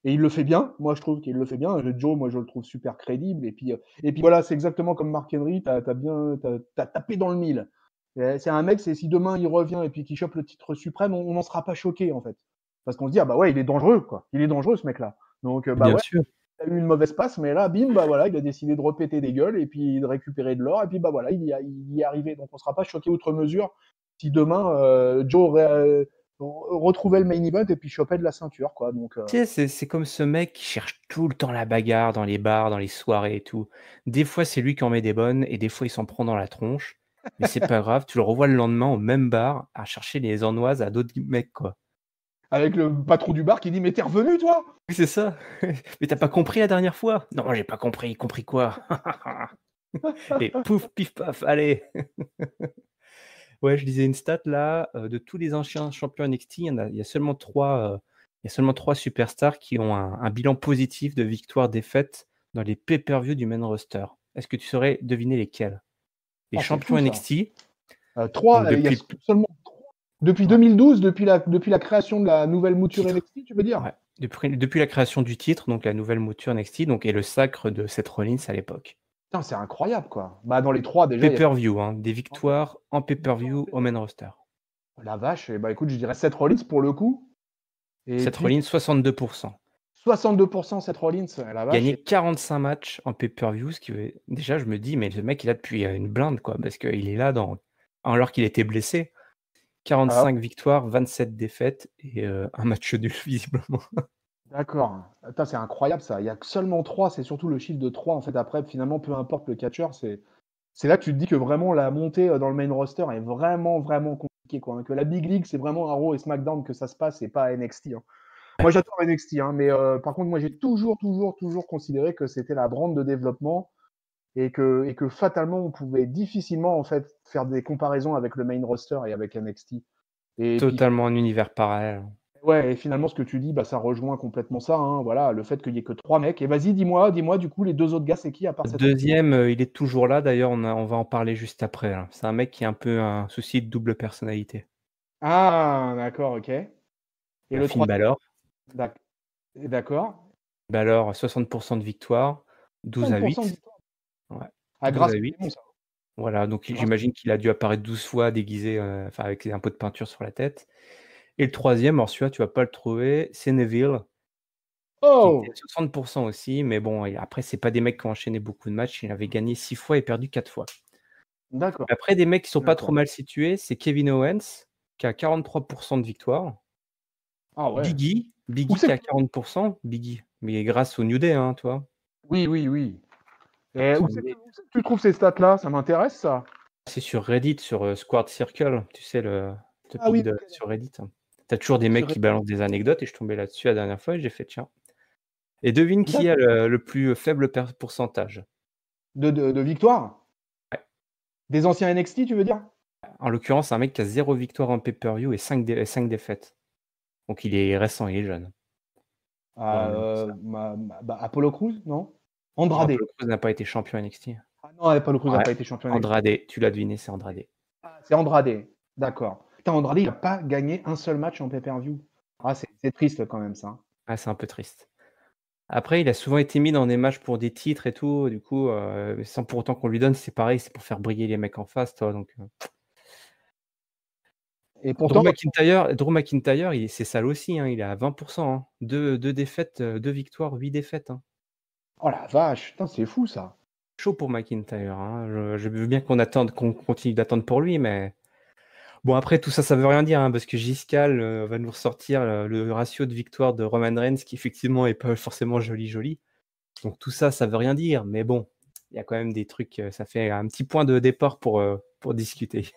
il le fait bien. Moi, je trouve qu'il le fait bien. Joe, moi, je le trouve super crédible. Et puis voilà, c'est exactement comme Mark Henry, t'as tapé dans le mille. C'est un mec, si demain il revient et puis qu'il chope le titre suprême, on n'en sera pas choqué, en fait. Parce qu'on se dit, ah bah ouais, il est dangereux, quoi. Il est dangereux, ce mec-là. Donc, bah Bien ouais, sûr. il a eu une mauvaise passe, mais là, bim, bah voilà, il a décidé de repéter des gueules et puis de récupérer de l'or, et puis bah voilà, il y est arrivé. Donc on ne sera pas choqué outre mesure si demain Joe retrouvait le main event et puis chopait de la ceinture, quoi. Donc Tu sais, c'est comme ce mec qui cherche tout le temps la bagarre dans les bars, dans les soirées et tout. Des fois, c'est lui qui en met des bonnes et des fois, il s'en prend dans la tronche. Mais c'est pas grave, tu le revois le lendemain au même bar à chercher les ornoises à d'autres mecs, quoi. avec le patron du bar qui dit mais t'es revenu toi. Oui, c'est ça. Mais t'as pas compris la dernière fois? Non, j'ai pas compris. Compris quoi? Et pouf, pif, paf, allez. Ouais, je lisais une stat là, de tous les anciens champions NXT, il y a seulement 3, superstars qui ont un bilan positif de victoires-défaites dans les pay-per-view du main roster. Est-ce que tu saurais deviner lesquels? Les Oh, c'est champions fou ça. NXT, donc Trois, il y a depuis seulement trois. Depuis ouais, 2012, depuis la création de la nouvelle mouture titre. NXT, tu veux dire? Ouais, depuis la création du titre, donc la nouvelle mouture NXT, donc et le sacre de Seth Rollins à l'époque. Putain, c'est incroyable quoi. Bah dans les trois déjà, il y a Pay-per-view, hein, des victoires en pay-per-view au main roster. la vache. Et bah écoute, je dirais Seth Rollins pour le coup. Et Seth puis Rollins, 62%. 62% Seth Rollins, la vache. Gagné 45 matchs en pay-per-view, ce qui veut déjà je me dis: «Mais le mec il est là depuis, une blinde quoi», parce qu'il est là alors qu'il était blessé. Ah, 45 victoires, 27 défaites et 1 match nul visiblement. d'accord. Attends, c'est incroyable ça. Il y a que seulement 3, c'est surtout le chiffre de 3 en fait. Après, finalement, peu importe le catcheur, c'est là que tu te dis que vraiment la montée dans le main roster est vraiment, vraiment compliquée, quoi, hein. Que la Big League, c'est vraiment à Raw et SmackDown que ça se passe et pas à NXT, hein. Moi, j'adore NXT, hein, mais par contre, moi, j'ai toujours, toujours, toujours considéré que c'était la brande de développement et que fatalement, on pouvait difficilement en fait faire des comparaisons avec le main roster et avec NXT. Et puis, Totalement un univers parallèle. ouais, et finalement, ce que tu dis, bah, ça rejoint complètement ça, hein, voilà, le fait qu'il y ait que 3 mecs. Et vas-y, dis-moi, du coup, les 2 autres gars, c'est qui à part Le cette autre? 2e, il est toujours là d'ailleurs, on va en parler juste après là. C'est un mec qui a un peu un souci de double personnalité. Ah, d'accord, OK. Et le Finn 3e? Balor. D'accord. Balor, 60% de victoire, 12 à 30% de 8. victoire. Ouais, Ah, 12 grâce à au 8. démon, ça. Voilà, donc Grâce j'imagine qu'il a dû apparaître 12 fois déguisé, enfin avec un pot de peinture sur la tête. Et le troisième, alors celui-là, tu vas pas le trouver, c'est Neville, qui était à Oh! 60% aussi, mais bon, et après, c'est pas des mecs qui ont enchaîné beaucoup de matchs. Il avait gagné 6 fois et perdu 4 fois. D'accord, Après, des mecs qui sont pas trop d'accord. mal situés, c'est Kevin Owens, qui a 43% de victoire. Ah ouais. Où Biggie c'est qui que a 40%, Biggie, mais grâce au New Day, hein, toi. oui, oui, oui. Et Grâce au New Day. où c'est que tu trouves ces stats-là? Ça m'intéresse, ça. C'est sur Reddit, sur Squared Circle, tu sais, le Ah topic oui, de, OK, sur d'accord. Reddit. T'as toujours des mecs Sur qui balancent des anecdotes et je suis tombé là-dessus la dernière fois et j'ai fait tiens. Et devine qui a d'accord. le plus faible pourcentage. De victoire? Ouais. Des anciens NXT, tu veux dire? En l'occurrence, un mec qui a 0 victoire en pay-per-view et 5 défaites. Donc il est récent, il est jeune. Voilà, on a dit ça. Bah, Apollo Crews, non? Non, Andrade. Apollo Crews n'a pas été champion NXT. Ah non, Apollo Crews n'a Ouais, pas été champion NXT. Andrade, tu l'as deviné, c'est Andrade. Ah, c'est Andrade. D'accord. Putain, Andrade, il a pas gagné un seul match en pay-per-view. Ah, c'est triste quand même, ça, hein. Ah, c'est un peu triste. Après, il a souvent été mis dans des matchs pour des titres et tout, du coup, sans pour autant qu'on lui donne, c'est pareil, c'est pour faire briller les mecs en face, toi, donc Et pourtant, Drew McIntyre, c'est sale aussi, hein, il est à 20%, hein. 2 défaites, 2 victoires, 8 défaites, hein. oh la vache, putain, c'est fou ça. Chaud pour McIntyre, hein. Je veux bien qu'on continue d'attendre pour lui, mais bon, après, tout ça, ça veut rien dire, hein, parce que Giscal va nous ressortir le ratio de victoire de Roman Reigns, qui effectivement est pas forcément joli. Donc tout ça, ça veut rien dire, mais bon, il y a quand même des trucs, ça fait un petit point de départ pour discuter.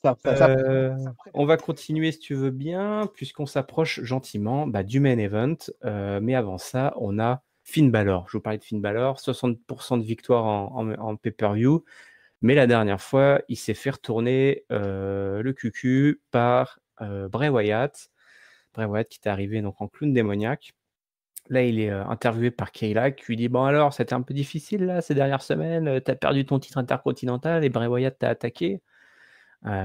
Ça On va continuer si tu veux bien, puisqu'on s'approche gentiment du main event. Mais avant ça, on a Finn Balor. Je vous parlais de Finn Balor, 60% de victoire en pay-per-view. Mais la dernière fois, il s'est fait retourner le cucu par Bray Wyatt. Bray Wyatt qui est arrivé donc en clown démoniaque. Là, il est interviewé par Kayla qui lui dit bon alors, c'était un peu difficile là ces dernières semaines, t'as perdu ton titre intercontinental et Bray Wyatt t'a attaqué.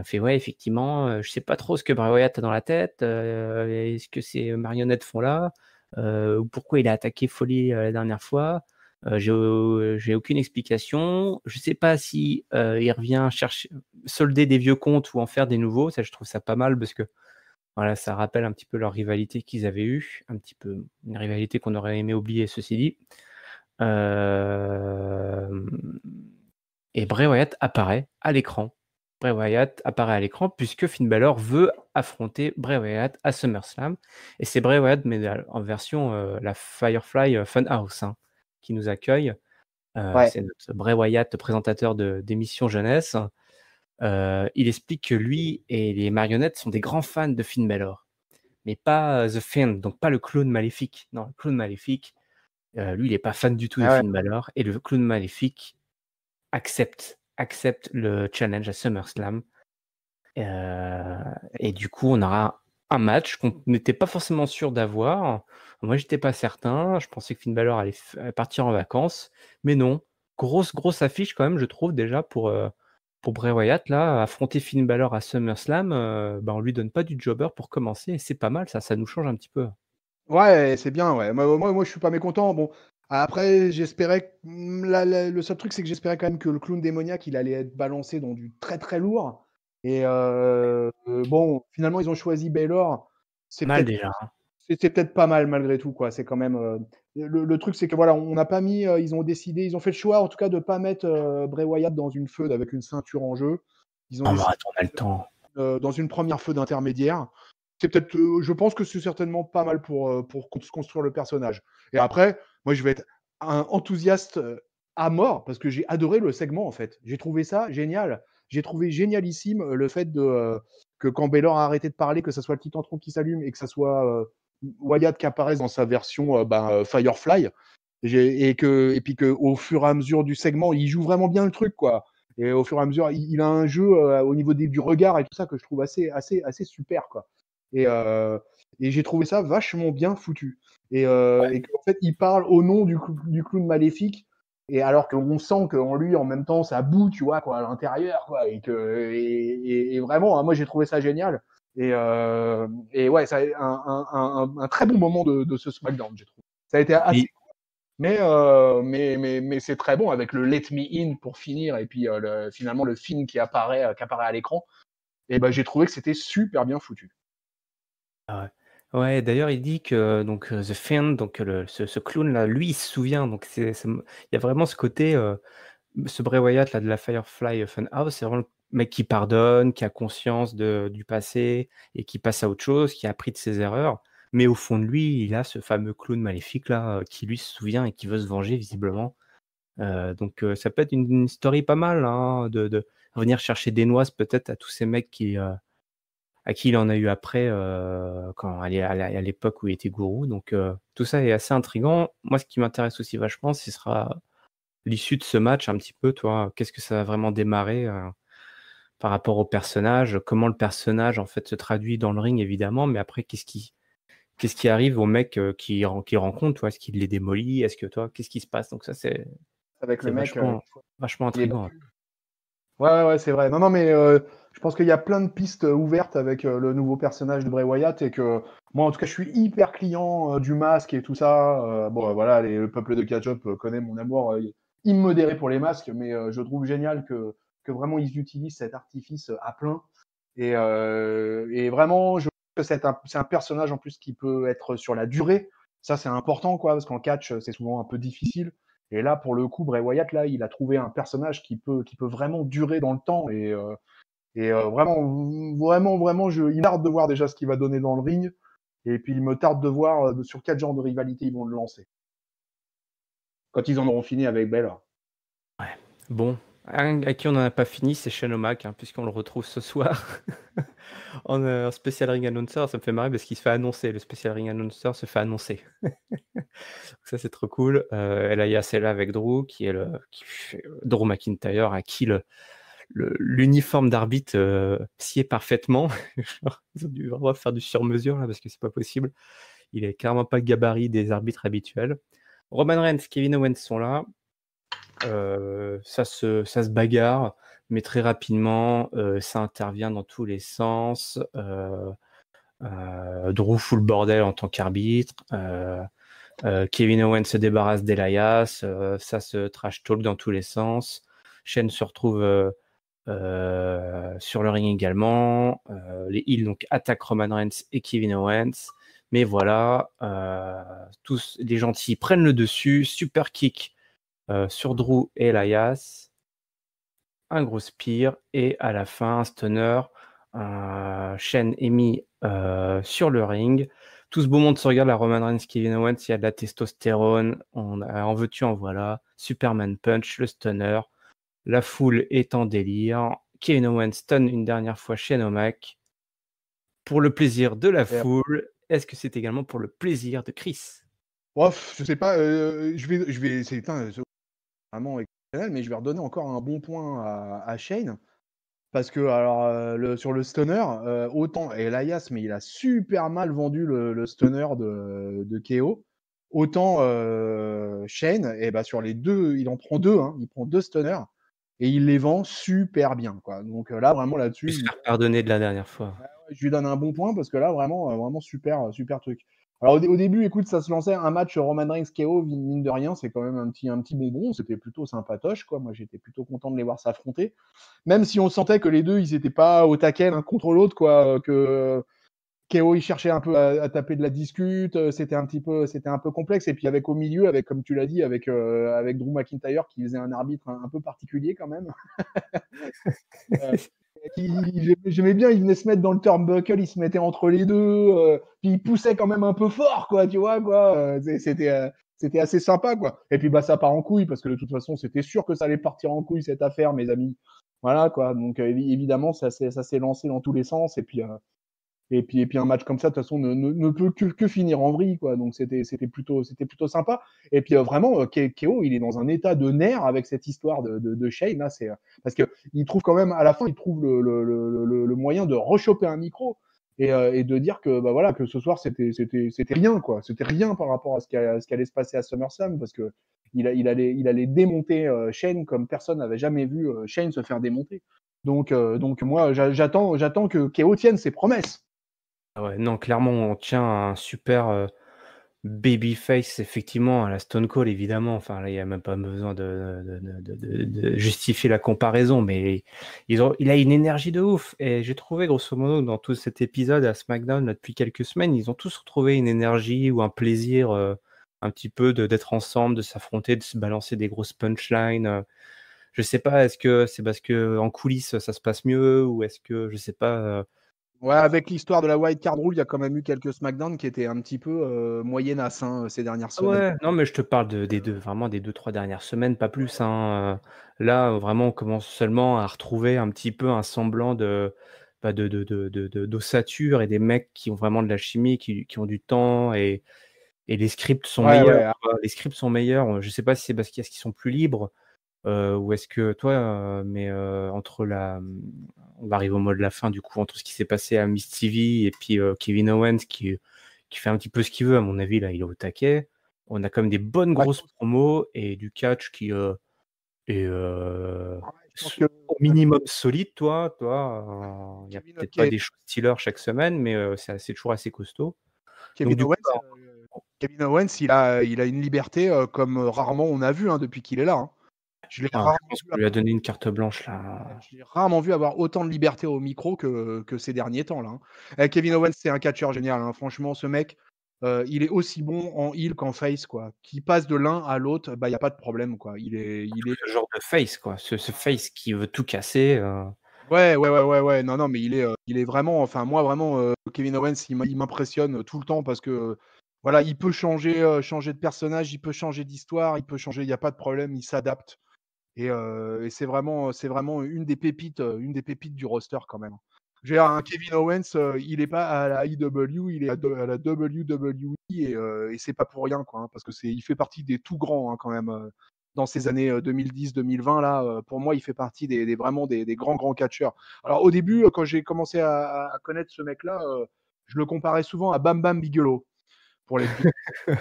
Fait ouais, effectivement, je sais pas trop ce que Bray Wyatt a dans la tête. Est-ce que ces marionnettes font là? Ou pourquoi il a attaqué Foley la dernière fois? J'ai aucune explication. Je sais pas si il revient chercher solder des vieux comptes ou en faire des nouveaux. Ça, je trouve ça pas mal parce que voilà, ça rappelle un petit peu leur rivalité qu'ils avaient eue, un petit peu une rivalité qu'on aurait aimé oublier, ceci dit. Hem Et Bray Wyatt apparaît à l'écran. Bray Wyatt apparaît à l'écran puisque Finn Balor veut affronter Bray Wyatt à SummerSlam. Et c'est Bray Wyatt, mais en version la Firefly Funhouse, hein, qui nous accueille. Ouais. C'est notre Bray Wyatt, présentateur d'émissions jeunesse. Il explique que lui et les marionnettes sont des grands fans de Finn Balor, mais pas The Fiend, donc pas le clone maléfique. Non, le clone maléfique, lui, il n'est pas fan du tout de Ah ouais. Finn Balor. Et le clone maléfique accepte le challenge à SummerSlam. Et du coup, on aura un match qu'on n'était pas forcément sûr d'avoir. Moi, j'étais pas certain. Je pensais que Finn Balor allait partir en vacances, mais non. Grosse affiche quand même, je trouve déjà pour Bray Wyatt là, affronter Finn Balor à SummerSlam. On lui donne pas du jobber pour commencer. Et c'est pas mal, ça nous change un petit peu. Ouais, c'est bien, ouais. Moi, je suis pas mécontent. Bon, après, j'espérais le seul truc, c'est que j'espérais quand même que le clown démoniaque, il allait être balancé dans du très, très lourd et bon, finalement, ils ont choisi Baylor. C'est Mal peut-être déjà, hein. c'est peut-être pas mal malgré tout, quoi. C'est quand même, le truc, c'est que voilà, on n'a pas mis, ils ont décidé, ils ont fait le choix, en tout cas, de pas mettre, Bray Wyatt dans une feud avec une ceinture en jeu. Ils ont Oh, mais décidé attends, on a le temps. dans une première feud intermédiaire. C'est peut-être, je pense que c'est certainement pas mal pour se construire le personnage. Et après, moi, je vais être un enthousiaste à mort parce que j'ai adoré le segment en fait. J'ai trouvé ça génial. J'ai trouvé génialissime le fait que quand Baylor a arrêté de parler, que ça soit le Titantron qui s'allume et que ça soit Wyatt qui apparaisse dans sa version Firefly. Et puis qu'au fur et à mesure du segment, il joue vraiment bien le truc, quoi. Et au fur et à mesure, il a un jeu au niveau du regard et tout ça que je trouve assez super, quoi. Et, euh, et j'ai trouvé ça vachement bien foutu. Et qu'en fait, il parle au nom du clown maléfique. Et alors qu'on sent qu'en lui, en même temps, ça boue, tu vois, quoi, à l'intérieur, quoi. Et vraiment, hein, moi, j'ai trouvé ça génial. Et ouais, ça a été un très bon moment de ce SmackDown, j'ai trouvé. Ça a été assez, Et mais c'est très bon avec le Let Me In pour finir et puis finalement le film qui apparaît à l'écran. Et ben j'ai trouvé que c'était super bien foutu. ah ouais. Ouais, d'ailleurs, il dit que donc The Fiend, donc ce clown-là, lui, il se souvient. Donc il y a vraiment ce côté, ce Bray Wyatt là de la Firefly Funhouse, c'est vraiment le mec qui pardonne, qui a conscience du passé et qui passe à autre chose, qui a appris de ses erreurs. Mais au fond de lui, il a ce fameux clown maléfique là, qui lui se souvient et qui veut se venger visiblement. Donc ça peut être une story pas mal, hein, de venir chercher des noises peut-être à tous ces mecs à qui il en a eu après, quand à l'époque où il était gourou. Donc tout ça est assez intriguant. Moi, ce qui m'intéresse aussi vachement, ce sera l'issue de ce match un petit peu, toi. Qu'est-ce que ça va vraiment démarrer par rapport au personnage? Comment le personnage en fait se traduit dans le ring évidemment, mais après qu'est-ce qui arrive au mec qui rencontre, toi? Est-ce qu'il les démolit? Est-ce que toi, qu'est-ce qui se passe? Donc ça Avec c'est le mec, vachement il est intriguant. battu. Ouais, c'est vrai. Non, non, mais je pense qu'il y a plein de pistes ouvertes avec le nouveau personnage de Bray Wyatt et que moi, en tout cas, je suis hyper client du masque et tout ça. Bon, voilà, le peuple de Ketchup connaît mon amour immodéré pour les masques, mais je trouve génial que vraiment ils utilisent cet artifice à plein. Et vraiment, je trouve que c'est un personnage en plus qui peut être sur la durée. Ça, c'est important, quoi, parce qu'en catch, c'est souvent un peu difficile. Et là, pour le coup, Bray Wyatt, là, il a trouvé un personnage qui peut vraiment durer dans le temps. Vraiment, il me tarde de voir déjà ce qu'il va donner dans le ring. Et puis, il me tarde de voir sur quel genre de rivalité ils vont le lancer. Quand ils en auront fini avec Bella. Ouais. Bon, un à qui on n'en a pas fini, c'est Shane O'Mac, hein, puisqu'on le retrouve ce soir en spécial ring announcer. Ça me fait marrer parce qu'il se fait annoncer. Le spécial ring announcer se fait annoncer. Ça, c'est trop cool. Elias est là avec Drew, Drew McIntyre, à qui l'uniforme d'arbitre sied parfaitement. Genre, ils ont dû vraiment faire du sur-mesure là, parce que c'est pas possible. Il est clairement pas le gabarit des arbitres habituels. Roman Reigns, Kevin Owens sont là. Ça se bagarre, mais très rapidement, ça intervient dans tous les sens. Drew fout le bordel en tant qu'arbitre. Kevin Owens se débarrasse d'Elias. Ça se trash talk dans tous les sens. Shane se retrouve sur le ring également. Les Heels donc attaquent Roman Reigns et Kevin Owens. Mais voilà, tous les gentils prennent le dessus. Super kick sur Drew et Elias. Un gros spear et à la fin un stunner. Shane est mis sur le ring. Tout ce beau monde se regarde, la Roman Reigns, Kevin Owens, il y a de la testostérone, en veux-tu, en voilà. Superman Punch, le stunner. La foule est en délire. Kevin Owens stun une dernière fois Shane O'Mac. Pour le plaisir de la Et, foule, est-ce que c'est également pour le plaisir de Chris? je sais pas, c'est vraiment exceptionnel, mais je vais redonner encore un bon point à Shane. Parce que, alors, sur le stunner, autant Elias, mais il a super mal vendu le stunner de KO. Autant Shane, et bah, sur les deux, il en prend deux, hein, il prend deux stunners et il les vend super bien, quoi. Donc là, vraiment Je vais là-dessus, se faire pardonner de la dernière fois. je lui donne un bon point parce que là, vraiment super, super truc. Alors au début, écoute, ça se lançait un match Roman Reigns KO, mine de rien, c'est quand même un petit bonbon. C'était plutôt sympatoche, quoi. Moi, j'étais plutôt content de les voir s'affronter. Même si on sentait que les deux, ils étaient pas au taquet l'un contre l'autre, quoi. Que KO, il cherchait un peu à taper de la discute. C'était un peu complexe. Et puis avec au milieu, avec comme tu l'as dit, avec Drew McIntyre qui faisait un arbitre un peu particulier quand même. Euh, J'aimais bien, il venait se mettre dans le turnbuckle, il se mettait entre les deux, puis il poussait quand même un peu fort, quoi, tu vois, quoi. C'était assez sympa, quoi. Et puis bah ça part en couille parce que de toute façon c'était sûr que ça allait partir en couille cette affaire, mes amis. Voilà, quoi. Donc évidemment ça s'est lancé dans tous les sens et puis un match comme ça, de toute façon, ne peut que finir en vrille, quoi. Donc c'était plutôt sympa. Et puis vraiment, Keo, il est dans un état de nerf avec cette histoire de Shane. Là, parce que il trouve quand même, à la fin, il trouve le moyen de rechoper un micro et de dire que bah voilà que ce soir c'était rien, quoi. C'était rien par rapport à ce qui allait se passer à SummerSlam parce que il allait démonter Shane comme personne n'avait jamais vu Shane se faire démonter. Donc moi, j'attends que KO tienne ses promesses. Ah ouais, non, clairement, on tient un super babyface, effectivement, à la Stone Cold, évidemment. Enfin, là, il n'y a même pas besoin de justifier la comparaison, mais il a une énergie de ouf. Et j'ai trouvé, grosso modo, dans tout cet épisode à SmackDown, là, depuis quelques semaines, ils ont tous retrouvé une énergie ou un plaisir un petit peu d'être ensemble, de s'affronter, de se balancer des grosses punchlines. Je sais pas, est-ce que c'est parce que en coulisses ça se passe mieux ou est-ce que je sais pas. Ouais, avec l'histoire de la Wild Card Rule, il y a quand même eu quelques SmackDown qui étaient un petit peu moyennas ces dernières Ah semaines. ouais, non mais je te parle des deux, vraiment des 2-3 dernières semaines, pas plus. Hein. Là, vraiment, on commence seulement à retrouver un petit peu un semblant d'ossature et des mecs qui ont vraiment de la chimie, qui ont du temps et les scripts sont Ouais, meilleurs. ouais. Tu vois. Les scripts sont meilleurs. Je sais pas si c'est parce qu'ils sont plus libres. Ou est-ce que toi, entre on va arriver au mot de la fin, du coup, entre ce qui s'est passé à Miss TV et puis Kevin Owens qui fait un petit peu ce qu'il veut, à mon avis, là, il est au taquet. On a quand même des bonnes Ouais, grosses promos et du catch qui est je pense que au minimum solide, toi. Il n'y a Kevin, peut-être pas des show stealers chaque semaine, mais c'est toujours assez costaud. Donc, Kevin du coup, Owens, Kevin Owens, il a une liberté comme rarement on a vu depuis qu'il est là. Hein. Je l'ai je rarement pense vu qu'on lui a donné une carte blanche, là. Je l'ai rarement vu avoir autant de liberté au micro que ces derniers temps là. Hein. Kevin Owens, c'est un catcheur génial. Hein. Franchement, ce mec, il est aussi bon en heel qu'en face, quoi. Qui passe de l'un à l'autre, bah il y a pas de problème, quoi. Il est. Ce genre de face, quoi. Ce face qui veut tout casser. Ouais. Non, mais il est vraiment. Enfin, moi vraiment, Kevin Owens, il m'impressionne tout le temps parce que voilà, il peut changer de personnage, il peut changer d'histoire, il peut changer. Il y a pas de problème, il s'adapte. Et c'est vraiment une des pépites du roster quand même. J'ai un Kevin Owens, il est pas à la IW, il est à la WWE et c'est pas pour rien quoi, hein, parce que il fait partie des tout grands hein, quand même dans ces années 2010-2020 là. Pour moi, il fait partie vraiment des grands catcheurs. Alors au début, quand j'ai commencé à connaître ce mec-là, je le comparais souvent à Bam Bam Bigelow pour l'expliquer. Je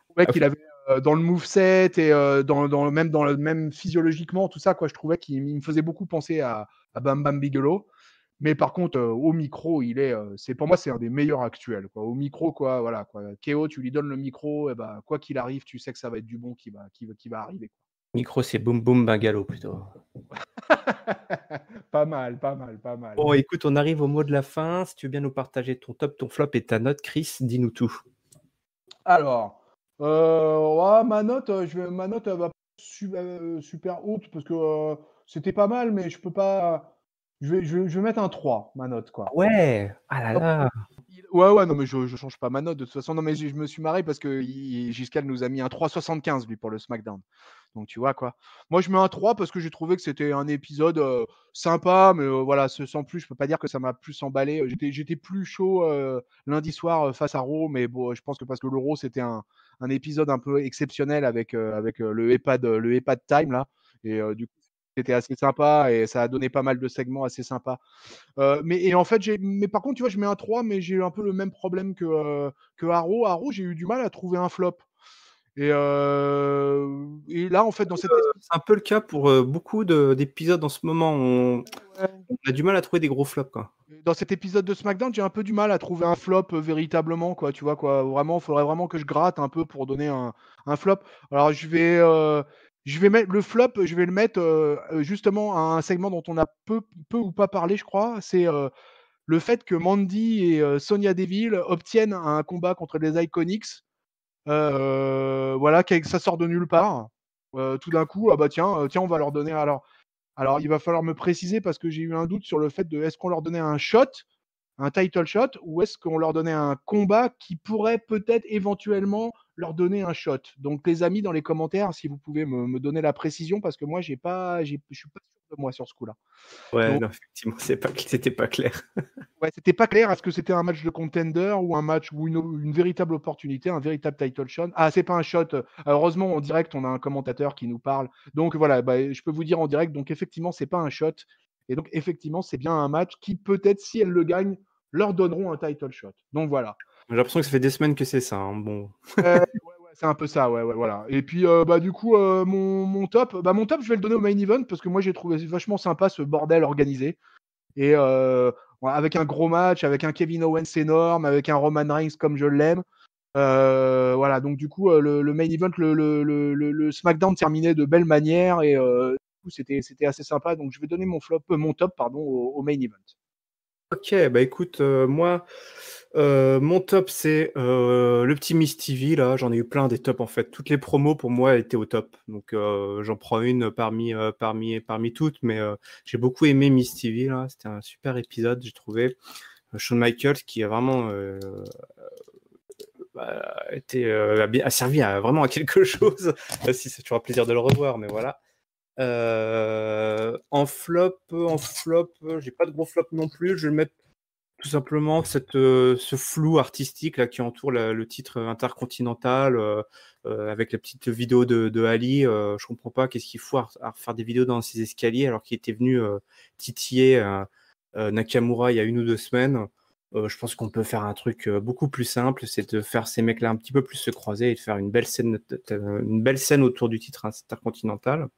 trouvais qu'il avait dans le moveset et dans le même physiologiquement, tout ça, quoi, je trouvais qu'il me faisait beaucoup penser à Bam Bam Bigelow. Mais par contre, au micro, pour moi, c'est un des meilleurs actuels. Quoi. Au micro, quoi, voilà. Quoi. KO, tu lui donnes le micro, et bah, quoi qu'il arrive, tu sais que ça va être du bon qui va arriver. Micro, c'est Boom Boom Bungalow plutôt. Pas mal, pas mal, pas mal. Bon, écoute, on arrive au mot de la fin. Si tu veux bien nous partager ton top, ton flop et ta note, Chris, dis-nous tout. Alors, ouais, ma note elle va pas super haute parce que c'était pas mal, mais je peux pas. Je vais mettre un 3 ma note, Ah quoi. ouais, ah là là. Ouais, non, mais je change pas ma note de toute façon. Non, mais je me suis marré parce que Giscal nous a mis un 3,75 lui pour le SmackDown. Donc tu vois quoi. Moi je mets un 3 parce que j'ai trouvé que c'était un épisode sympa, mais voilà, sans plus, je peux pas dire que ça m'a plus emballé. J'étais plus chaud lundi soir face à Raw, mais bon, je pense que parce que le Raw c'était un épisode un peu exceptionnel avec le EHPAD Time là. Et du coup, c'était assez sympa et ça a donné pas mal de segments assez sympas. Mais en fait, mais par contre, tu vois, je mets un 3, mais j'ai eu un peu le même problème que Arrow. Arrow, j'ai eu du mal à trouver un flop. Et là, en fait, dans cette C'est un peu le cas pour beaucoup d'épisodes en ce moment. On a du mal à trouver des gros flops, quoi. dans cet épisode de SmackDown, j'ai un peu du mal à trouver un flop véritablement, quoi. Tu vois, quoi. Vraiment, il faudrait vraiment que je gratte un peu pour donner un flop. Alors, je vais mettre le flop, je vais le mettre justement à un segment dont on a peu ou pas parlé, je crois. C'est le fait que Mandy et Sonia Deville obtiennent un combat contre les Iconics. Voilà, ça sort de nulle part. Tout d'un coup, ah bah tiens, on va leur donner. Alors, il va falloir me préciser parce que j'ai eu un doute sur le fait de est-ce qu'on leur donnait un shot, un title shot, ou est-ce qu'on leur donnait un combat qui pourrait peut-être éventuellement leur donner un shot. Donc, les amis, dans les commentaires, si vous pouvez me donner la précision, parce que moi, je suis pas sûr de moi sur ce coup-là. Ouais, Donc, non, effectivement, c'était pas clair. ouais, c'était pas clair. Est-ce que c'était un match de contender ou un match ou une véritable opportunité, un véritable title shot? Ah, c'est pas un shot. Heureusement, en direct, on a un commentateur qui nous parle. Donc voilà, bah, je peux vous dire en direct. Donc effectivement, c'est pas un shot. Et donc effectivement, c'est bien un match qui peut-être, si elles le gagnent, leur donneront un title shot. Donc voilà. J'ai l'impression que ça fait des semaines que c'est ça. Hein. Bon. Ouais, C'est un peu ça, ouais, ouais, voilà. Et puis, du coup, mon top, je vais le donner au main event parce que moi, j'ai trouvé vachement sympa ce bordel organisé. Et ouais, avec un gros match, avec un Kevin Owens énorme, avec un Roman Reigns comme je l'aime. Voilà, donc du coup, le main event, le SmackDown terminé de belle manière et du coup, c'était assez sympa. Donc, je vais donner mon top, pardon, au main event. Ok, bah écoute, moi, mon top, c'est le petit Miss TV, là. J'en ai eu plein des tops, en fait. Toutes les promos, pour moi, étaient au top. Donc, j'en prends une parmi toutes, mais j'ai beaucoup aimé Miss TV, là. C'était un super épisode, j'ai trouvé. Shawn Michaels, qui a vraiment a servi vraiment à quelque chose. Si c'est toujours un plaisir de le revoir, mais voilà. En flop, j'ai pas de gros flop non plus. Je vais mettre tout simplement ce flou artistique là, qui entoure le titre intercontinental avec la petite vidéo de Ali. Je comprends pas qu'est-ce qu'il faut à faire des vidéos dans ces escaliers alors qu'il était venu titiller Nakamura il y a 1 ou 2 semaines. Je pense qu'on peut faire un truc beaucoup plus simple, c'est de faire ces mecs-là un petit peu plus se croiser et de faire une belle scène autour du titre intercontinental.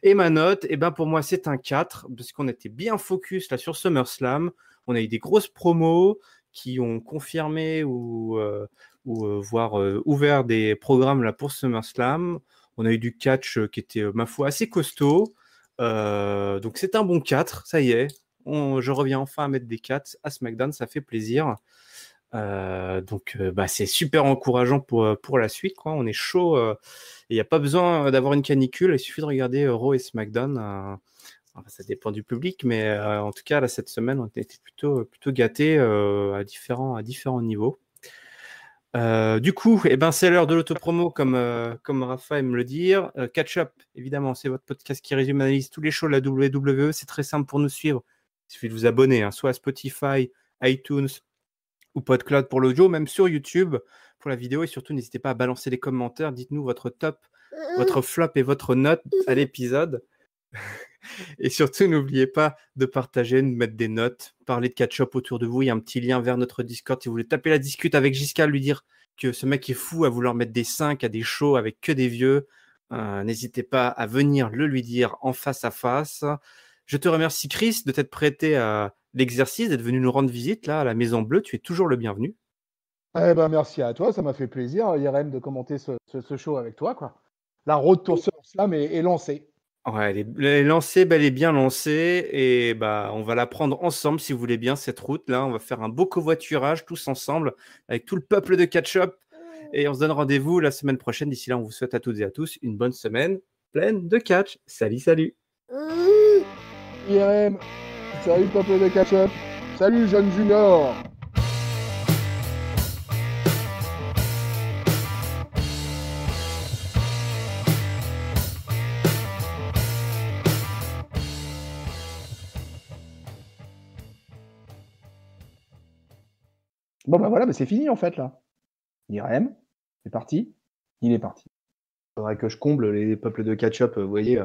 Et ma note, eh ben pour moi, c'est un 4, parce qu'on était bien focus là sur SummerSlam. On a eu des grosses promos qui ont confirmé ou voire ouvert des programmes là pour SummerSlam. On a eu du catch qui était, ma foi, assez costaud. Donc c'est un bon 4, ça y est. Je reviens enfin à mettre des 4 à SmackDown, ça fait plaisir. Donc c'est super encourageant pour la suite, quoi. On est chaud. Il n'y a pas besoin d'avoir une canicule, il suffit de regarder Raw et SmackDown. Enfin, ça dépend du public, mais en tout cas, là, cette semaine, on était plutôt gâtés à différents niveaux. Du coup, c'est l'heure de l'autopromo, comme Rafa aime le dire. Catch Up, évidemment, c'est votre podcast qui résume et analyse tous les shows de la WWE. C'est très simple pour nous suivre. Il suffit de vous abonner, soit à Spotify, iTunes ou PodCloud pour l'audio, même sur YouTube pour la vidéo. Et surtout, n'hésitez pas à balancer les commentaires. Dites-nous votre top, votre flop et votre note à l'épisode. Et surtout, n'oubliez pas de partager, de mettre des notes, parler de catch-up autour de vous. Il y a un petit lien vers notre Discord. Si vous voulez taper la discute avec Giscal, lui dire que ce mec est fou à vouloir mettre des 5 à des shows avec que des vieux, n'hésitez pas à venir le lui dire en face à face. Je te remercie, Chris, de t'être prêté à l'exercice, d'être venu nous rendre visite là à la Maison Bleue. Tu es toujours le bienvenu. Eh ben, merci à toi, ça m'a fait plaisir, Yerem, de commenter ce show avec toi, quoi. La road to SummerSlam est lancée. Ouais, elle est lancée, elle est bien lancée et on va la prendre ensemble si vous voulez bien cette route là. On va faire un beau covoiturage tous ensemble avec tout le peuple de Catch-Up et on se donne rendez-vous la semaine prochaine. D'ici là, on vous souhaite à toutes et à tous une bonne semaine pleine de catch. Salut, salut. Yerem, salut peuple de catch-up, salut jeune junior. Bon voilà, c'est fini en fait là. Irem, c'est parti. Il est parti. Il faudrait que je comble les peuples de catch-up. Vous voyez,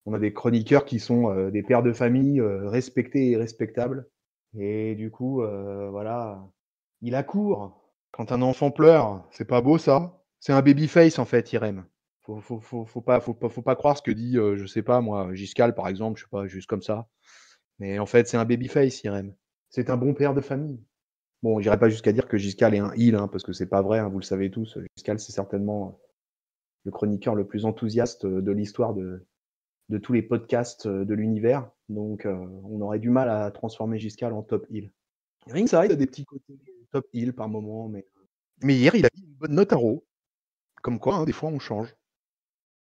on a des chroniqueurs qui sont des pères de famille respectés et respectables. Et du coup, voilà, il accourt. Quand un enfant pleure, c'est pas beau ça. C'est un babyface en fait, Irem. Faut pas croire ce que dit, je sais pas moi, Giscal par exemple, je sais pas, juste comme ça. Mais en fait, c'est un babyface, Irem. C'est un bon père de famille. Bon, j'irai pas jusqu'à dire que Giscal est un heel, parce que c'est pas vrai, vous le savez tous. Giscal, c'est certainement le chroniqueur le plus enthousiaste de l'histoire de tous les podcasts de l'univers. Donc, on aurait du mal à transformer Giscal en top heel. Ringside a des petits côtés top heel par moment, mais hier, il a mis une bonne note à Raw. Comme quoi, des fois, on change.